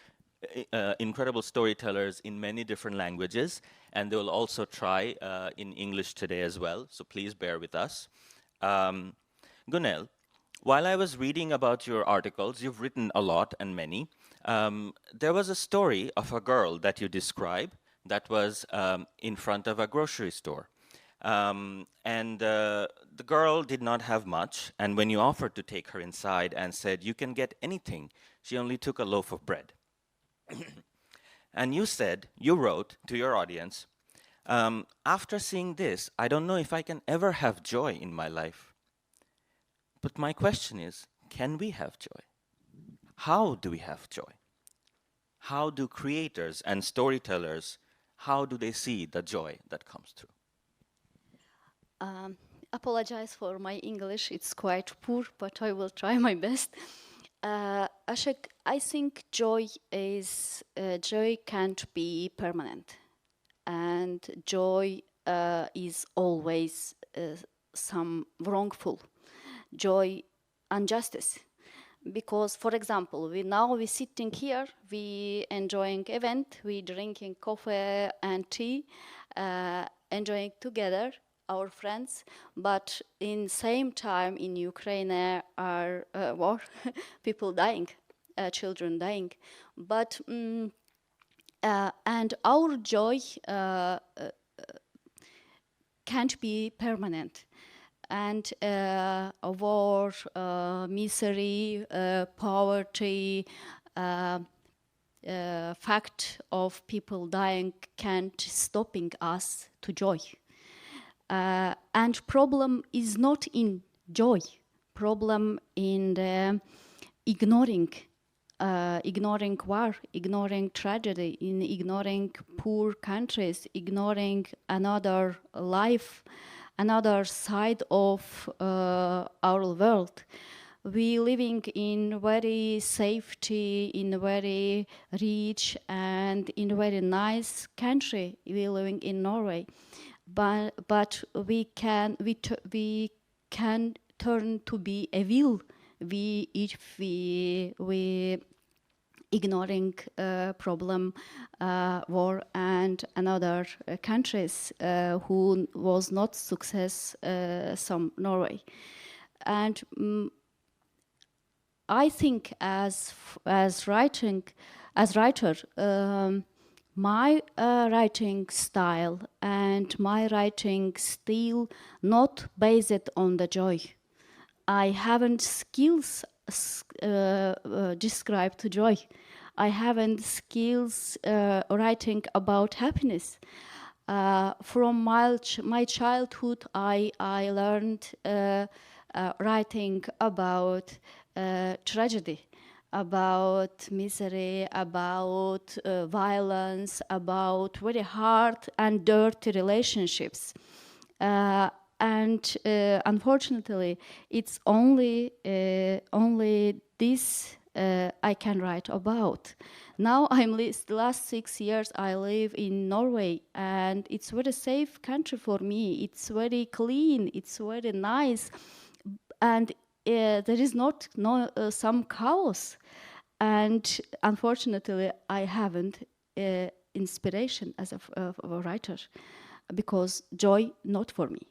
incredible storytellers in many different languages, and they will also try in English today as well, so please bear with us. Gunel, while I was reading about your articles, you've written a lot and many, there was a story of a girl that you describe that was in front of a grocery store. The girl did not have much, and when you offered to take her inside and said, "You can get anything," she only took a loaf of bread. And you wrote to your audience, "After seeing this, I don't know if I can ever have joy in my life." But my question is, can we have joy? How do we have joy? how do creators and storytellers, how do they see the joy that comes through? Apologize for my English, it's quite poor, but I will try my best. Ashok, I think joy can't be permanent, and joy is always some wrongful joy, injustice. Because, for example, we sitting here, we enjoying event, we drinking coffee and tea, enjoying together our friends, but in same time in Ukraine are war, people dying, children dying, but and our joy can't be permanent. And war, misery, poverty, fact of people dying can't stopping us to joy. And problem is not in joy. Problem in the ignoring war, ignoring tragedy, in ignoring poor countries, ignoring another life, another side of our world. We living in very safety, in a very rich and in a very nice country. We living in Norway, but we can turn to be evil. If we ignoring problem, war and another countries who was not success, some Norway. And I think as writer, my writing style and my writing style not based on the joy. I haven't skills described joy. I haven't skills writing about happiness. From my childhood, I learned writing about tragedy, about misery, about violence, about very hard and dirty relationships. And unfortunately, it's only this I can write about. Now the last 6 years I live in Norway, and it's very safe country for me. It's very clean. It's very nice, and there is not some chaos. And unfortunately, I haven't inspiration as a writer, because joy not for me.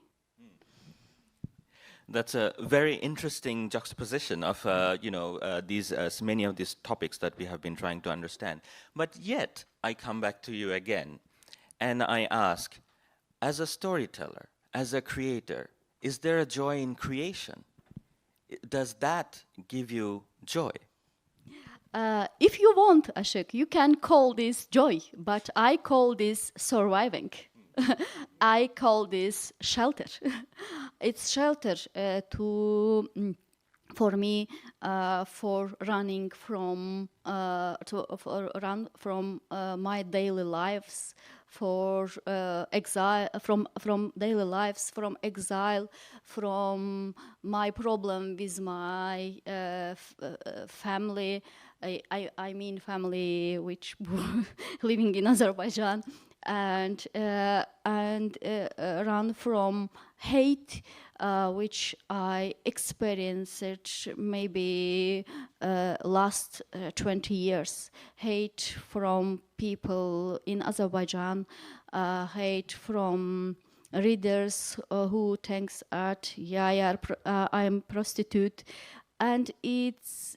That's a very interesting juxtaposition of many of these topics that we have been trying to understand. But yet, I come back to you again, and I ask, as a storyteller, as a creator, is there a joy in creation? Does that give you joy? If you want, Ashok, you can call this joy, but I call this surviving. I call this shelter. It's shelter for me, for running from my daily lives, for exile, from daily lives, from exile, from my problem with my family. I mean family which living in Azerbaijan, and run from hate, which I experienced maybe last 20 years. Hate from people in Azerbaijan, hate from readers who thinks at I'm prostitute, and it's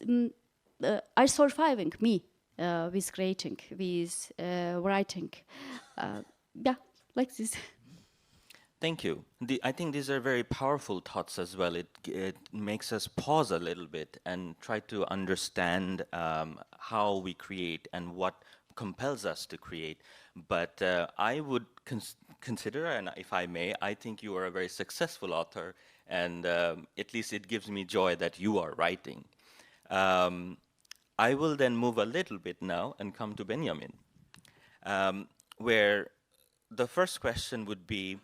are surviving me with creating, with writing. Like this. Thank you. I think these are very powerful thoughts as well. It makes us pause a little bit and try to understand how we create and what compels us to create. But I would consider, and if I may, I think you are a very successful author, and at least it gives me joy that you are writing. I will then move a little bit now and come to Benjamin, where the first question would be,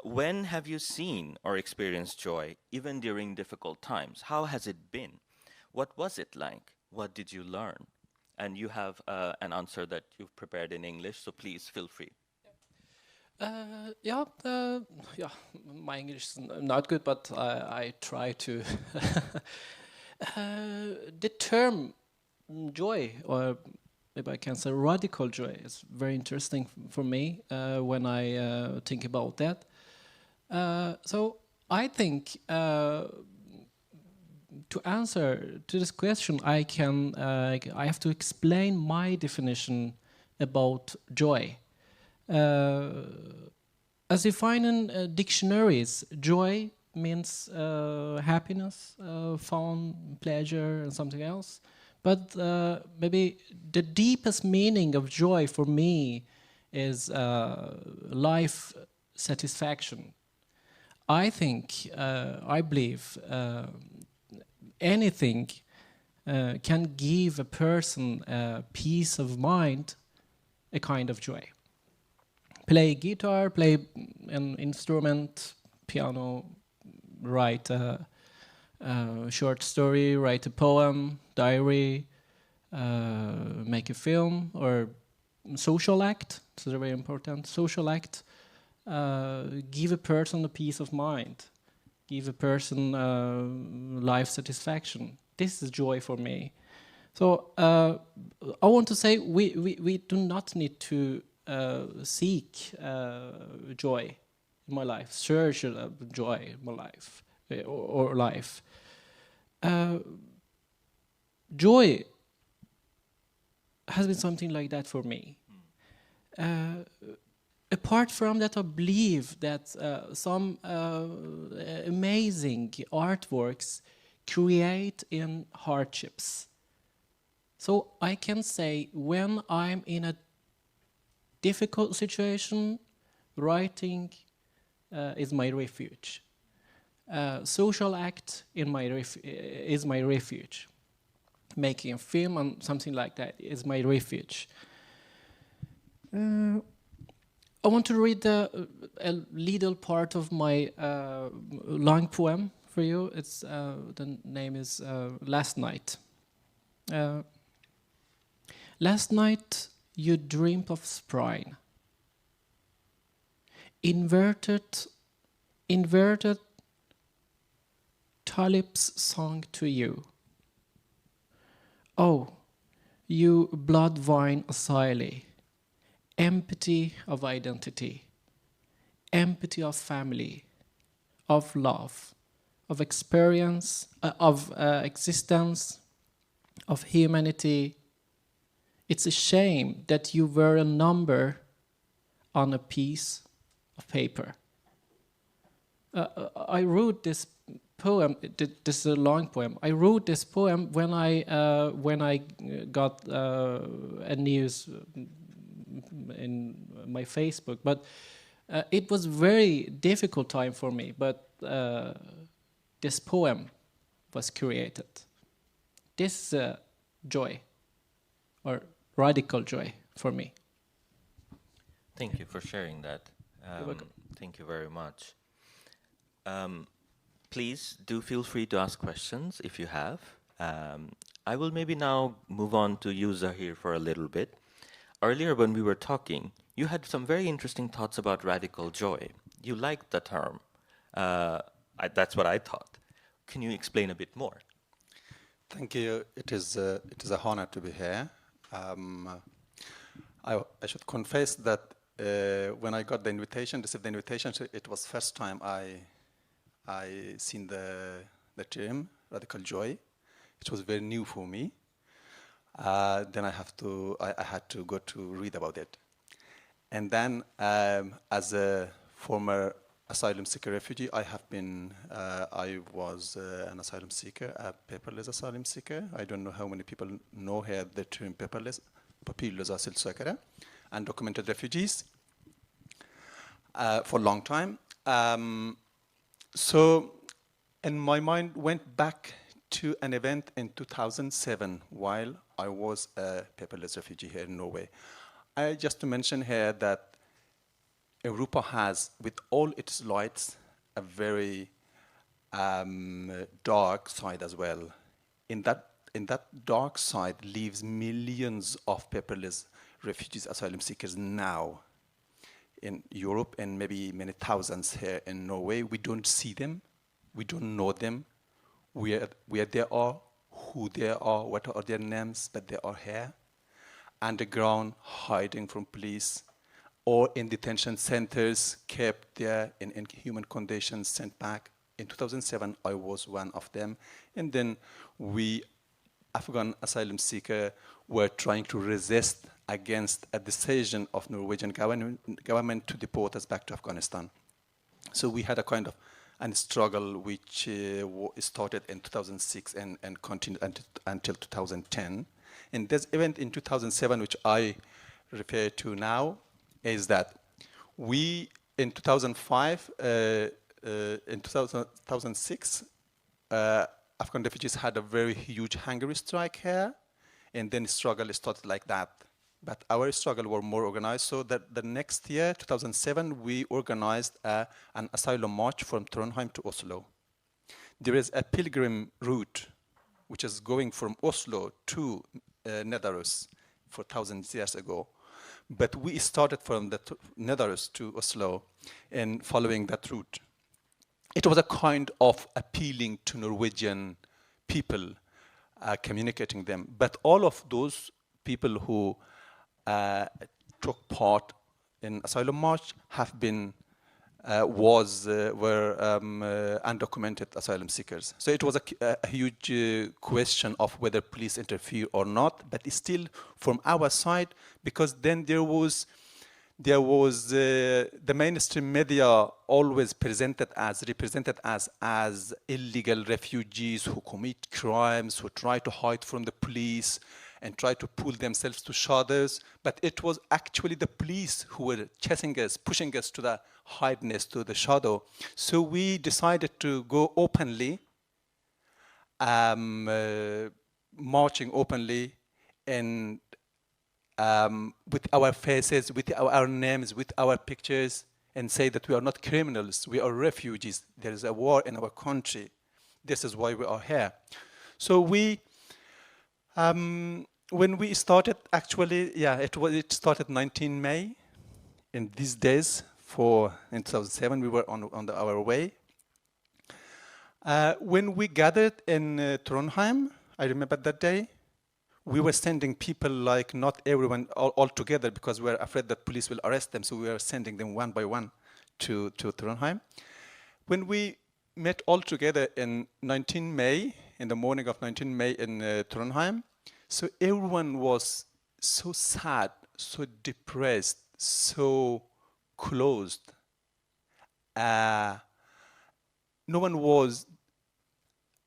when have you seen or experienced joy, even during difficult times? How has it been? What was it like? What did you learn? And you have an answer that you've prepared in English, so please feel free. Yeah, my English is not good, but I try to. The term joy, or maybe I can say radical joy, is very interesting for me when I think about that. So I think to answer to this question, I have to explain my definition about joy. As defined in dictionaries, joy means happiness, fun, pleasure, and something else. But maybe the deepest meaning of joy for me is life satisfaction. I think, I believe, anything can give a person a peace of mind, a kind of joy. Play guitar, play an instrument, piano, write a short story, write a poem, diary, make a film, or social act. It's very important. Social act. Give a person a peace of mind. Give a person life satisfaction. This is joy for me. So I want to say we do not need to seek joy in my life, search joy in my life, or life. Joy has been something like that for me. Apart from that, I believe that some amazing artworks create in hardships. So I can say when I'm in a difficult situation, writing is my refuge. Social act is my refuge. Making a film and something like that is my refuge. I want to read a little part of my long poem for you. It's the name is Last Night. Last night you dreamed of spring. Inverted tulips sung to you. Oh, you blood wine Asile, empty of identity, empty of family, of love, of experience, of existence, of humanity. It's a shame that you were a number on a piece of paper. I wrote this poem. This is a long poem. I wrote this poem when I got a news in my Facebook, but it was very difficult time for me. But this poem was created. This is joy, or radical joy for me. Thank you for sharing that. Thank you very much. Please do feel free to ask questions if you have. I will maybe now move on to you, Zahir, for a little bit. Earlier when we were talking, you had some very interesting thoughts about radical joy. You liked the term. That's what I thought. Can you explain a bit more? Thank you. It is an honor to be here. I should confess that when I got the invitation, received the invitation, it was first time I seen the term radical joy. It was very new for me. Then I had to go to read about it. And then as a former asylum seeker refugee, I was an asylum seeker, a paperless asylum seeker. I don't know how many people know here the term papirlösa asylsökare, undocumented refugees for a long time. So, and my mind went back to an event in 2007 while I was a paperless refugee here in Norway. I just to mention here that Europa has, with all its lights, a very dark side as well. In that dark side lives millions of paperless refugees, asylum seekers now in Europe, and maybe many thousands here in Norway. We don't see them, we don't know them, where they are, who they are, what are their names, but they are here, underground, hiding from police, or in detention centers, kept there in inhuman conditions, sent back. In 2007, I was one of them. And then we, Afghan asylum seekers, were trying to resist against a decision of Norwegian government to deport us back to Afghanistan. So we had a kind of a struggle which started in 2006 and continued until 2010. And this event in 2007, which I refer to now, is that we, in 2005, in 2006, Afghan refugees had a very huge hunger strike here, and then struggle started like that. But our struggle were more organized, so that the next year, 2007, we organized an asylum march from Trondheim to Oslo. There is a pilgrim route which is going from Oslo to Nidaros 4,000 years ago. But we started from the Nidaros to Oslo and following that route. It was a kind of appealing to Norwegian people, communicating them. But all of those people who took part in asylum march have been were undocumented asylum seekers. So it was a huge question of whether police interfere or not, but still from our side, because then there was the mainstream media always represented as illegal refugees who commit crimes, who try to hide from the police and try to pull themselves to shadows. But it was actually the police who were chasing us, pushing us to the hideness, to the shadow. So we decided to go openly, marching openly, and with our faces, with our names, with our pictures, and say that we are not criminals, we are refugees. There is a war in our country. This is why we are here. So we, when we started, actually, it started 19 May. In these days, in 2007, we were on our way. When we gathered in Trondheim, I remember that day, we were sending people, like not everyone all together, because we were afraid that police will arrest them, so we were sending them one by one to Trondheim. When we met all together in 19 May, in the morning of 19 May in Trondheim, so everyone was so sad, so depressed, so closed. No one was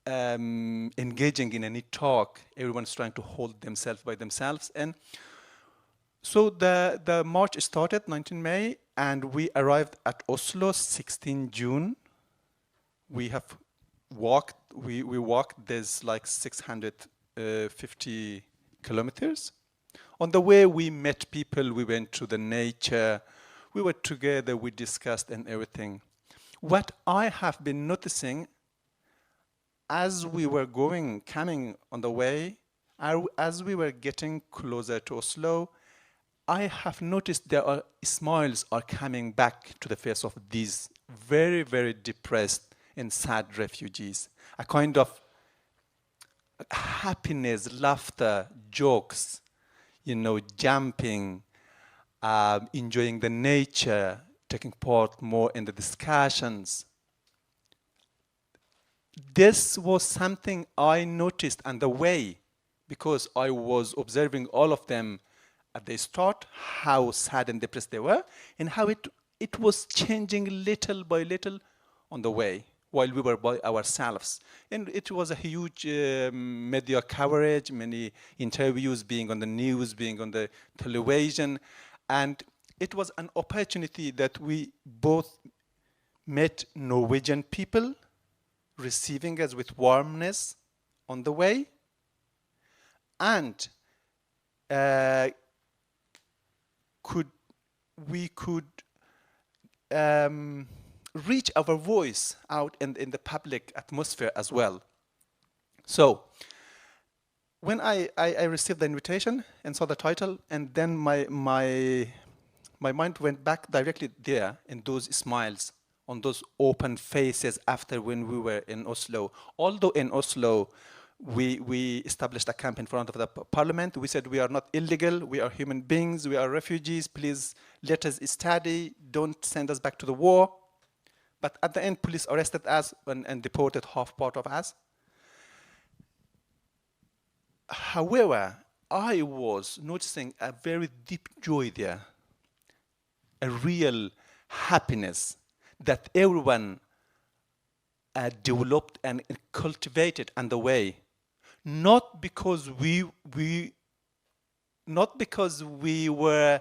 engaging in any talk. Everyone's trying to hold themselves by themselves. And so the march started 19 May, and we arrived at Oslo 16 June. We have walked, we walked, there's like 650 kilometers. On the way, we met people, we went to the nature, we were together, we discussed and everything. What I have been noticing as we were coming on the way, as we were getting closer to Oslo, I have noticed smiles are coming back to the face of these very, very depressed and sad refugees. A kind of happiness, laughter, jokes, jumping, enjoying the nature, taking part more in the discussions. This was something I noticed on the way, because I was observing all of them at the start, how sad and depressed they were, and how it was changing little by little on the way while we were by ourselves. And it was a huge media coverage, many interviews being on the news, being on the television, and it was an opportunity that we both met Norwegian people receiving us with warmness, on the way, and we could reach our voice out in the public atmosphere as well. So when I received the invitation and saw the title, and then my mind went back directly there in those smiles, on those open faces after when we were in Oslo. Although in Oslo, we established a camp in front of the parliament. We said, we are not illegal, we are human beings, we are refugees, please let us study, don't send us back to the war. But at the end, police arrested us and deported half part of us. However, I was noticing a very deep joy there, a real happiness that everyone developed and cultivated on the way, not because we were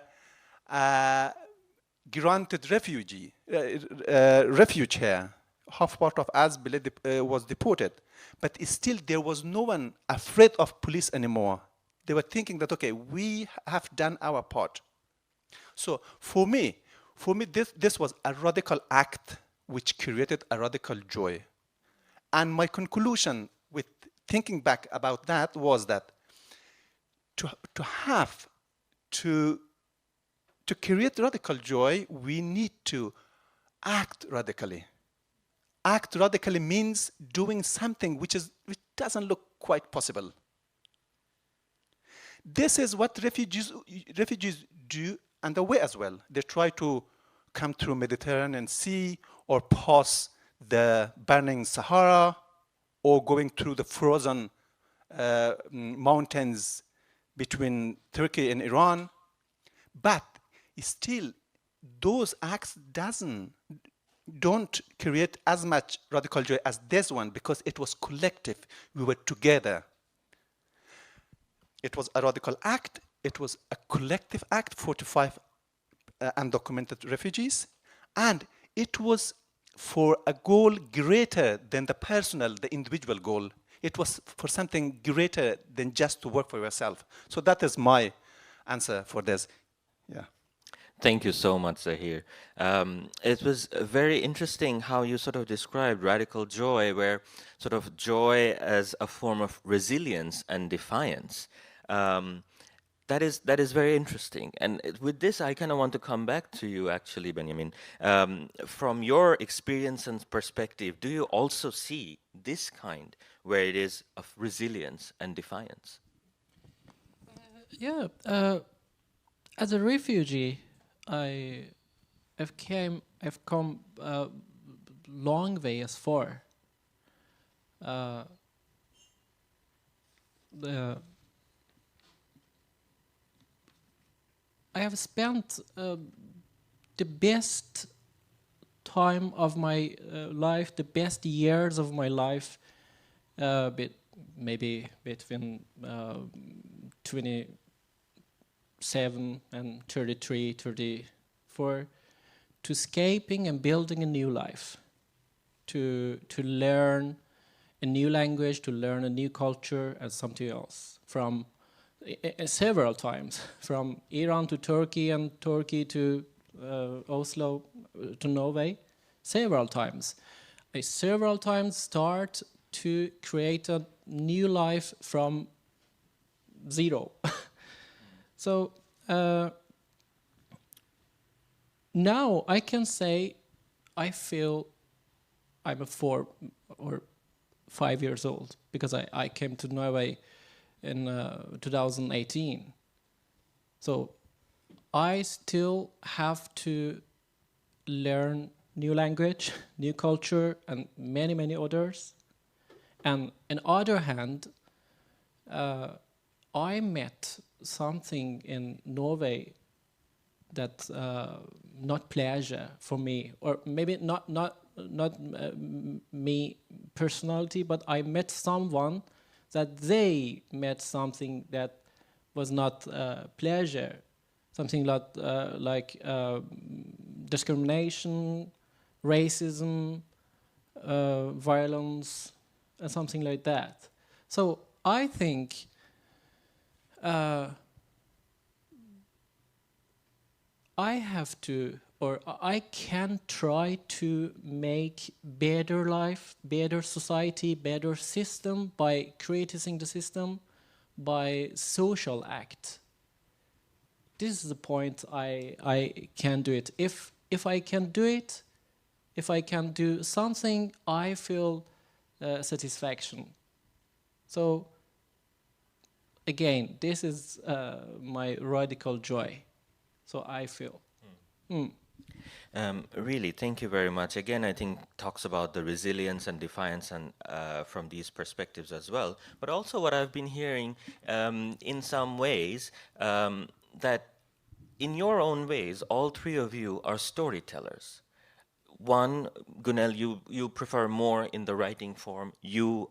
granted refuge here. Half part of us was deported, but still there was no one afraid of police anymore. They were thinking that, okay, we have done our part. So for me, this was a radical act which created a radical joy. And my conclusion with thinking back about that was that to create radical joy, we need to act radically. Act radically means doing something which doesn't look quite possible. This is what refugees do on the way as well. They try to come through Mediterranean Sea or pass the burning Sahara or going through the frozen mountains between Turkey and Iran. But still, those acts don't create as much radical joy as this one, because it was collective. We were together. It was a radical act. It was a collective act, 45 undocumented refugees. And it was for a goal greater than the personal, the individual goal. It was for something greater than just to work for yourself. So that is my answer for this. Yeah. Thank you so much, Zahir. It was very interesting how you sort of described radical joy, where sort of joy as a form of resilience and defiance. That is very interesting. And with this, I kind of want to come back to you, actually, Benjamin. From your experience and perspective, do you also see this kind, where it is of resilience and defiance? As a refugee, I've come long way as far. I have spent the best time of my life, the best years of my life, maybe between 27 and 33, 34, to escaping and building a new life, to learn a new language, to learn a new culture and something else, from several times, from Iran to Turkey and Turkey to Oslo to Norway, several times. I several times start to create a new life from zero. So now I can say I feel I'm 4 or 5 years old, because I came to Norway in 2018. So I still have to learn new language, new culture, and many, many others. And on the other hand, I met something in Norway that not pleasure for me, or maybe not me personality, but I met someone that they met something that was not pleasure, something like discrimination, racism, violence, and something like that. So I think I have to, or I can try to make better life, better society, better system by criticizing the system, by social act. This is the point I can do it. If I can do it, if I can do something, I feel satisfaction. So again, this is my radical joy. So I feel. Really, thank you very much. Again, I think talks about the resilience and defiance and from these perspectives as well. But also what I've been hearing in some ways that in your own ways, all three of you are storytellers. One, Gunel, you prefer more in the writing form. You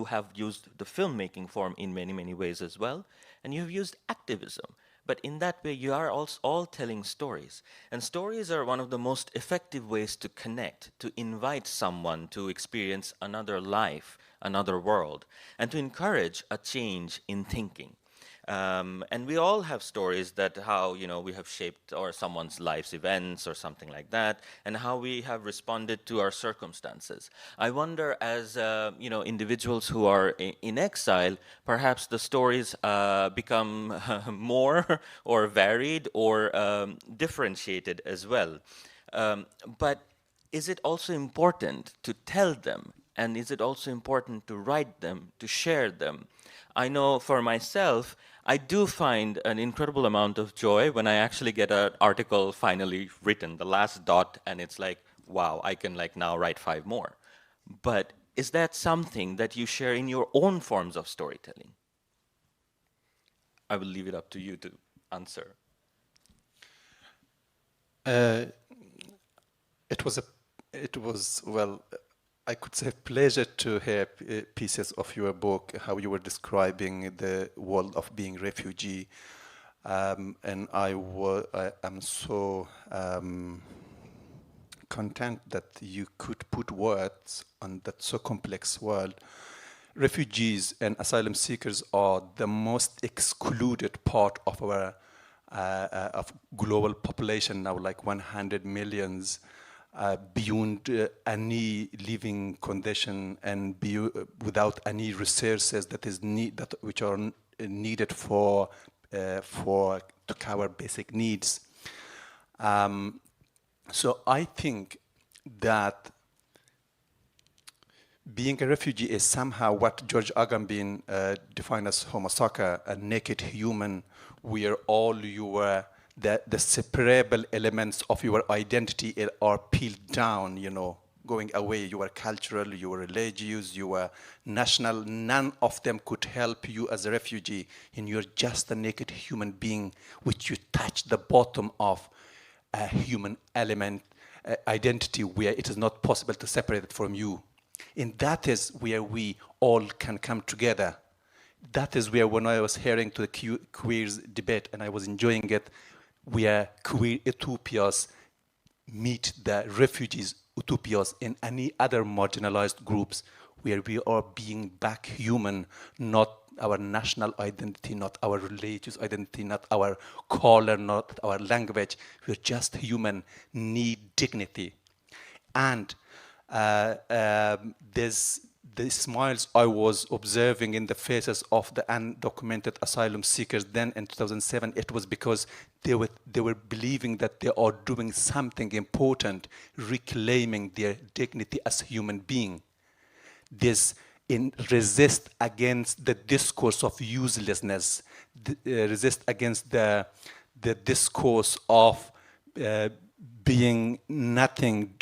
have used the filmmaking form in many, many ways as well. And you've used activism. But in that way, you are also all telling stories. And stories are one of the most effective ways to connect, to invite someone to experience another life, another world, and to encourage a change in thinking. And we all have stories that how, we have shaped or someone's life's events or something like that, and how we have responded to our circumstances. I wonder, as individuals who are in exile, perhaps the stories become more or varied or differentiated as well. But is it also important to tell them? And is it also important to write them, to share them? I know for myself, I do find an incredible amount of joy when I actually get an article finally written, the last dot, and it's like, wow, I can now write 5 more. But is that something that you share in your own forms of storytelling? I will leave it up to you to answer. It was well, I could say pleasure to hear pieces of your book, how you were describing the world of being refugee, and I am so content that you could put words on that so complex world. Refugees and asylum seekers are the most excluded part of our of global population now, like 100 millions. Beyond any living condition and without any resources which are needed for to cover basic needs. So I think that being a refugee is somehow what George Agamben defined as homo sacer, a naked human, where all your the separable elements of your identity are peeled down, going away. You are cultural, you are religious, you are national. None of them could help you as a refugee, and you're just a naked human being, which you touch the bottom of a human element, identity, where it is not possible to separate it from you. And that is where we all can come together. That is where, when I was hearing to the queers debate, and I was enjoying it, where queer utopias meet the refugees utopias in any other marginalized groups, where we are being back human, not our national identity, not our religious identity, not our color, not our language. We're just human, need dignity. And the smiles I was observing in the faces of the undocumented asylum seekers then in 2007, it was because they were believing that they are doing something important, reclaiming their dignity as human being. This resist against the discourse of uselessness, resist against the discourse of being nothing,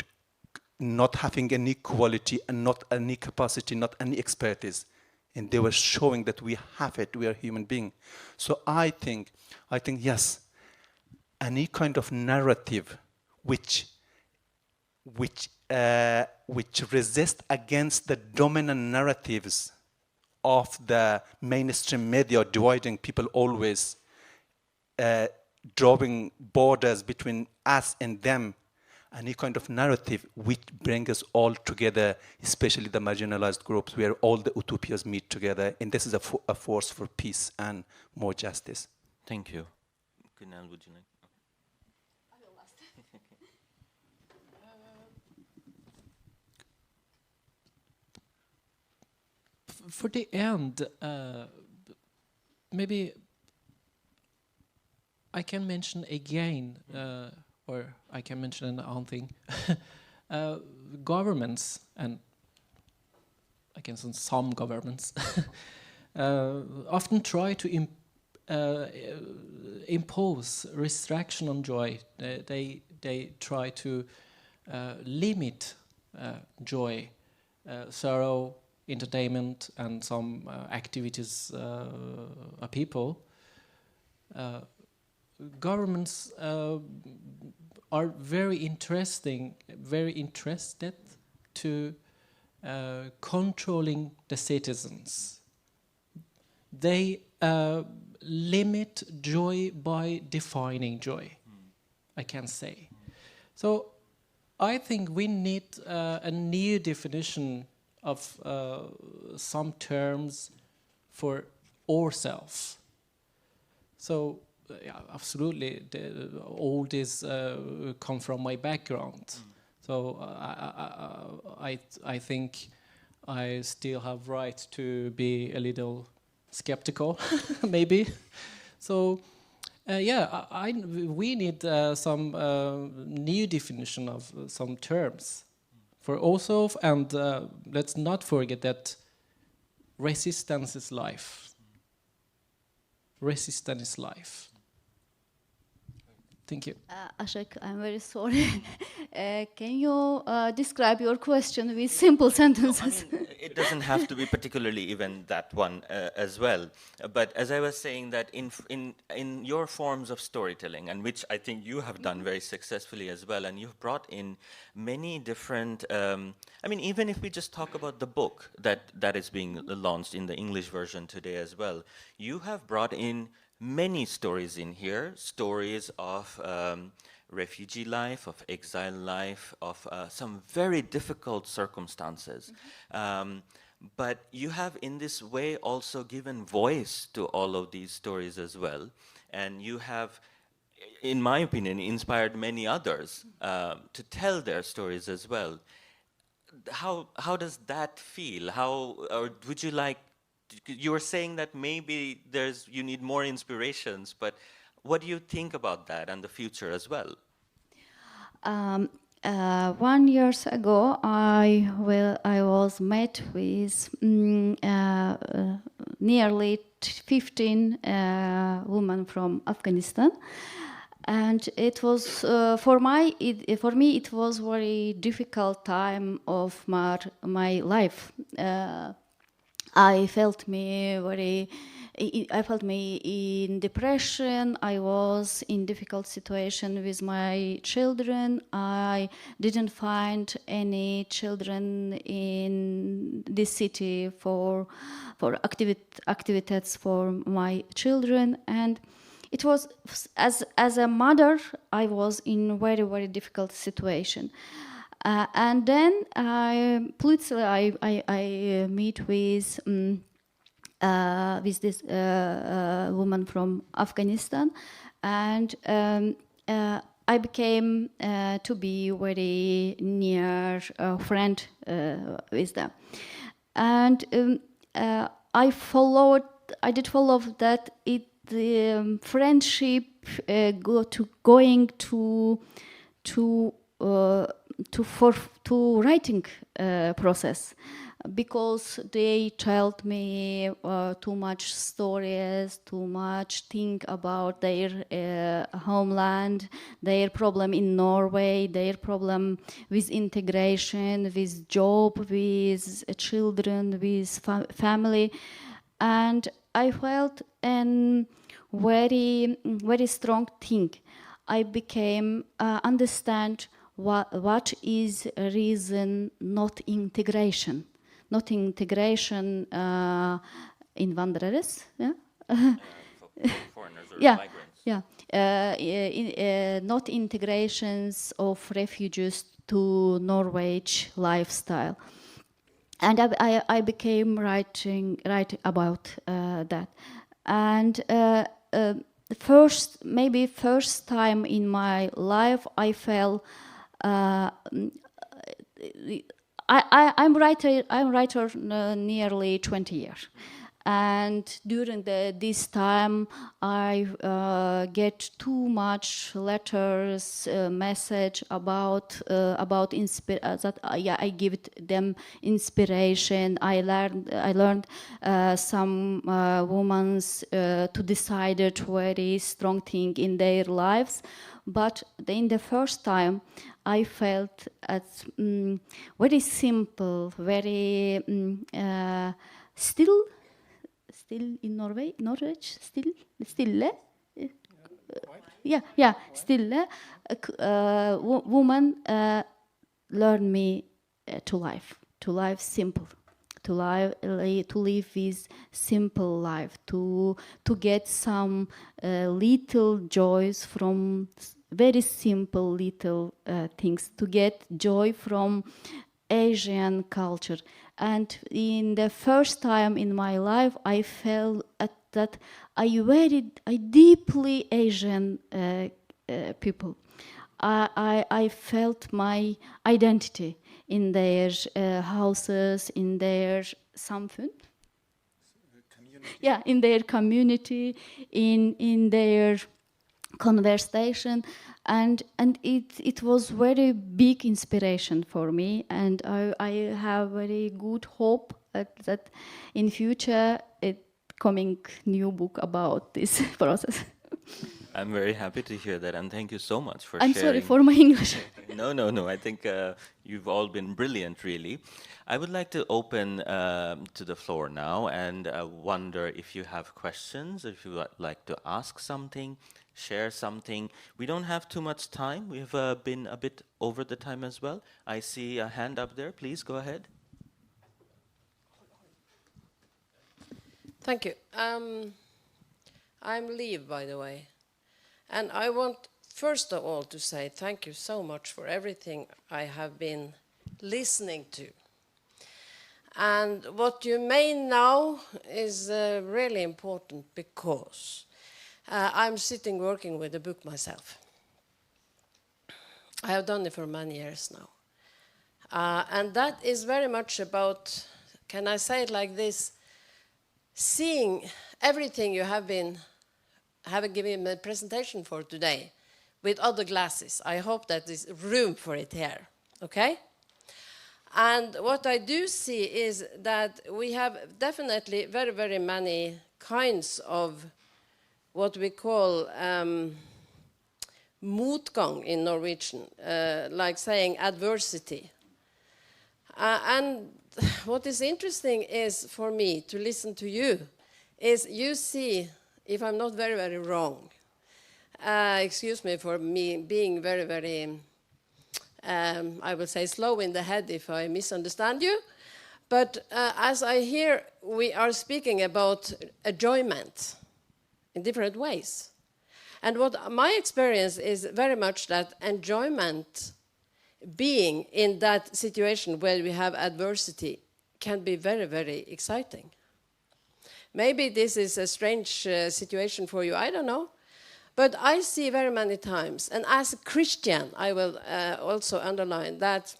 not having any quality and not any capacity, not any expertise. And they were showing that we have it, we are human beings. So I think yes, any kind of narrative which resist against the dominant narratives of the mainstream media, dividing people always, drawing borders between us and them, a new kind of narrative which brings us all together, especially the marginalized groups, where all the utopias meet together. And this is a force for peace and more justice. Thank you. Kunal, would you like? I will last. For the end, maybe I can mention again, or I can mention another thing. Governments, and I can say some governments, often try to impose restriction on joy. They try to limit joy, sorrow, entertainment, and some activities of people. Governments are very interested to controlling the citizens. They limit joy by defining joy, I can say. So I think we need a new definition of some terms for ourselves. So yeah, absolutely, all this come from my background. So I think I still have right to be a little skeptical, maybe. So yeah, we need some new definition of some terms for also, and let's not forget that resistance is life. Resistance is life. Thank you. Ashok, I'm very sorry. Can you describe your question with simple sentences? No, I mean, it doesn't have to be particularly even that one as well. But as I was saying, that in your forms of storytelling, and which I think you have done very successfully as well, and you've brought in many different. I mean, even if we just talk about the book that is being launched in the English version today as well, you have brought in many stories in here, stories of refugee life, of exile life, of some very difficult circumstances. But you have in this way also given voice to all of these stories as well. And you have, in my opinion, inspired many others to tell their stories as well. How does that feel? Or would you like, you were saying that maybe you need more inspirations, but what do you think about that and the future as well? 1 year ago, I was met with nearly 15 women from Afghanistan, and it was for me it was very difficult time of my life. I felt me in depression. I was in difficult situation with my children. I didn't find any children in this city for activities for my children, and it was as a mother I was in very, very difficult situation. And then I meet with this woman from Afghanistan, and I became to be very near friend with them, and I did follow that the friendship going to writing process, because they told me too much stories, too much think about their homeland, their problem in Norway, their problem with integration, with job, with children, with family, and I felt a very, very strong thing. I became understand what is a reason not integration invandrares, yeah? Foreigners or yeah. migrants. Yeah, not integrations of refugees to Norway lifestyle, and I became writing about that, and first time in my life I felt. I'm writer nearly 20 years, and during this time I get too much letters, message about that I give them inspiration. I learned some women's to decide a very strong thing in their lives. But in the first time, I felt very simple, very still in Norwich, stille. Yeah, stille. Woman learn me to live simple. To live with simple life, to get some little joys from very simple little things, to get joy from Asian culture. And in the first time in my life, I felt that I deeply Asian people. I felt my identity in their houses, in their samfund. Yeah, in their community, in their conversation, and it was very big inspiration for me, and I have very good hope that in future it coming new book about this process. I'm very happy to hear that, and thank you so much for I'm sharing. sorry for my English. No. I think you've all been brilliant, really. I would like to open to the floor now and wonder if you have questions, if you would like to ask something, share something. We don't have too much time. We've been a bit over the time as well. I see a hand up there. Please go ahead. Thank you. I'm Liv, by the way. And I want, first of all, to say thank you so much for everything I have been listening to. And what you may know is really important because I'm sitting working with a book myself. I have done it for many years now. And that is very much about, can I say it like this, seeing everything you have given a presentation for today with other glasses. I hope that there's room for it here, okay? And what I do see is that we have definitely very, very many kinds of what we call motgang in Norwegian, like saying adversity. And what is interesting is, for me, to listen to you, is you see, if I'm not very, very wrong, excuse me for me being very, very, I would say slow in the head if I misunderstand you, but as I hear, we are speaking about enjoyment in different ways. And what my experience is very much that enjoyment, being in that situation where we have adversity, can be very, very exciting. Maybe this is a strange situation for you, I don't know. But I see very many times, and as a Christian, I will also underline that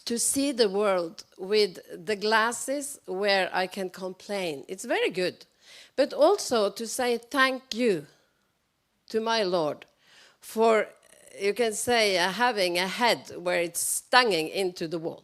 to see the world with the glasses where I can complain, it's very good. But also to say thank you to my Lord for, you can say, having a head where it's stinging into the wall.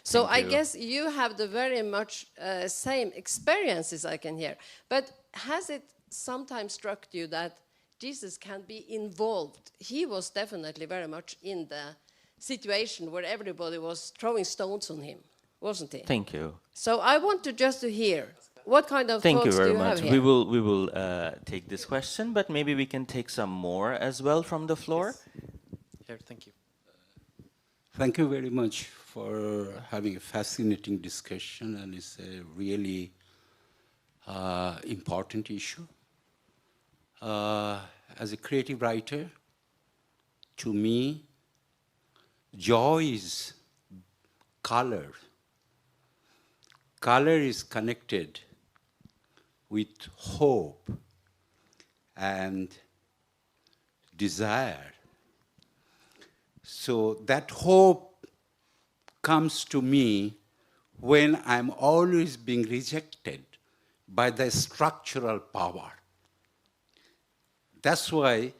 So I guess you have the very much same experiences I can hear. But has it sometimes struck you that Jesus can be involved? He was definitely very much in the situation where everybody was throwing stones on him, wasn't he? Thank you. So I want to hear what kind of Thank you thoughts very do you much. have here? We will take this question, but maybe we can take some more as well from the floor. Yes. Here, thank you. Thank you very much for having a fascinating discussion, and it's a really important issue. As a creative writer, to me, joy is color. Color is connected with hope and desire. So that hope comes to me when I'm always being rejected by the structural power. That's why,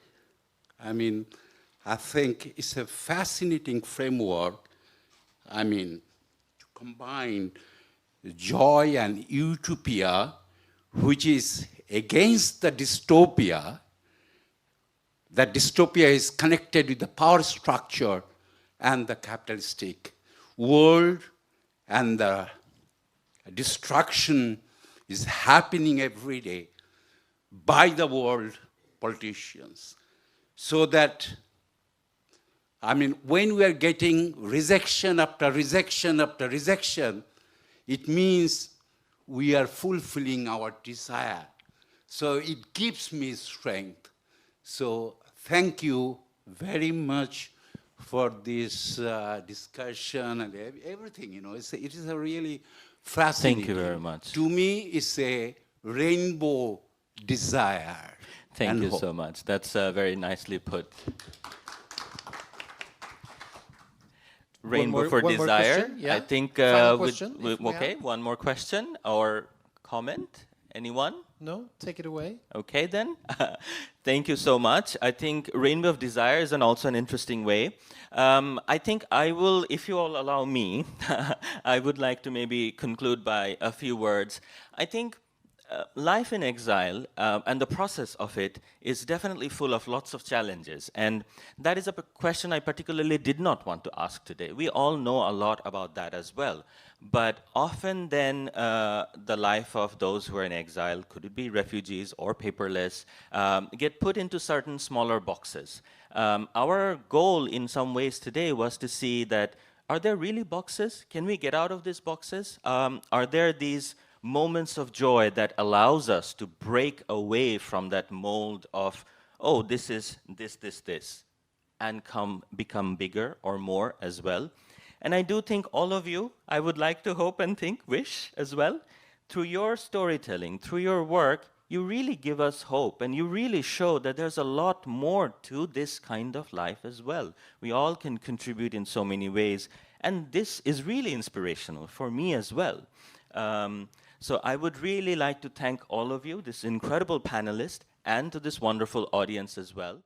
I think it's a fascinating framework, to combine joy and utopia, which is against the dystopia. That dystopia is connected with the power structure and the capitalistic world, and the destruction is happening every day by the world politicians. So that, when we are getting rejection after rejection after rejection, it means we are fulfilling our desire. So it gives me strength. So thank you very much for this discussion and everything. It is a really fascinating. Thank you very much. To me, it's a rainbow desire. Thank you so much. That's very nicely put. Rainbow for desire. Yeah. I think Final question, okay, one more question or comment. Anyone? No, take it away. Okay then. Thank you so much. I think Rainbow of Desire is also an interesting way. I think I will, if you all allow me, I would like to maybe conclude by a few words. I think life in exile and the process of it is definitely full of lots of challenges. And that is a question I particularly did not want to ask today. We all know a lot about that as well. But often then the life of those who are in exile, could it be refugees or paperless, get put into certain smaller boxes. Our goal in some ways today was to see that, are there really boxes? Can we get out of these boxes? Are there these moments of joy that allows us to break away from that mold of, oh, this is this, and become bigger or more as well. And I do think all of you, I would like to hope and think, wish as well, through your storytelling, through your work, you really give us hope, and you really show that there's a lot more to this kind of life as well. We all can contribute in so many ways, and this is really inspirational for me as well. So I would really like to thank all of you, this incredible panelist, and to this wonderful audience as well.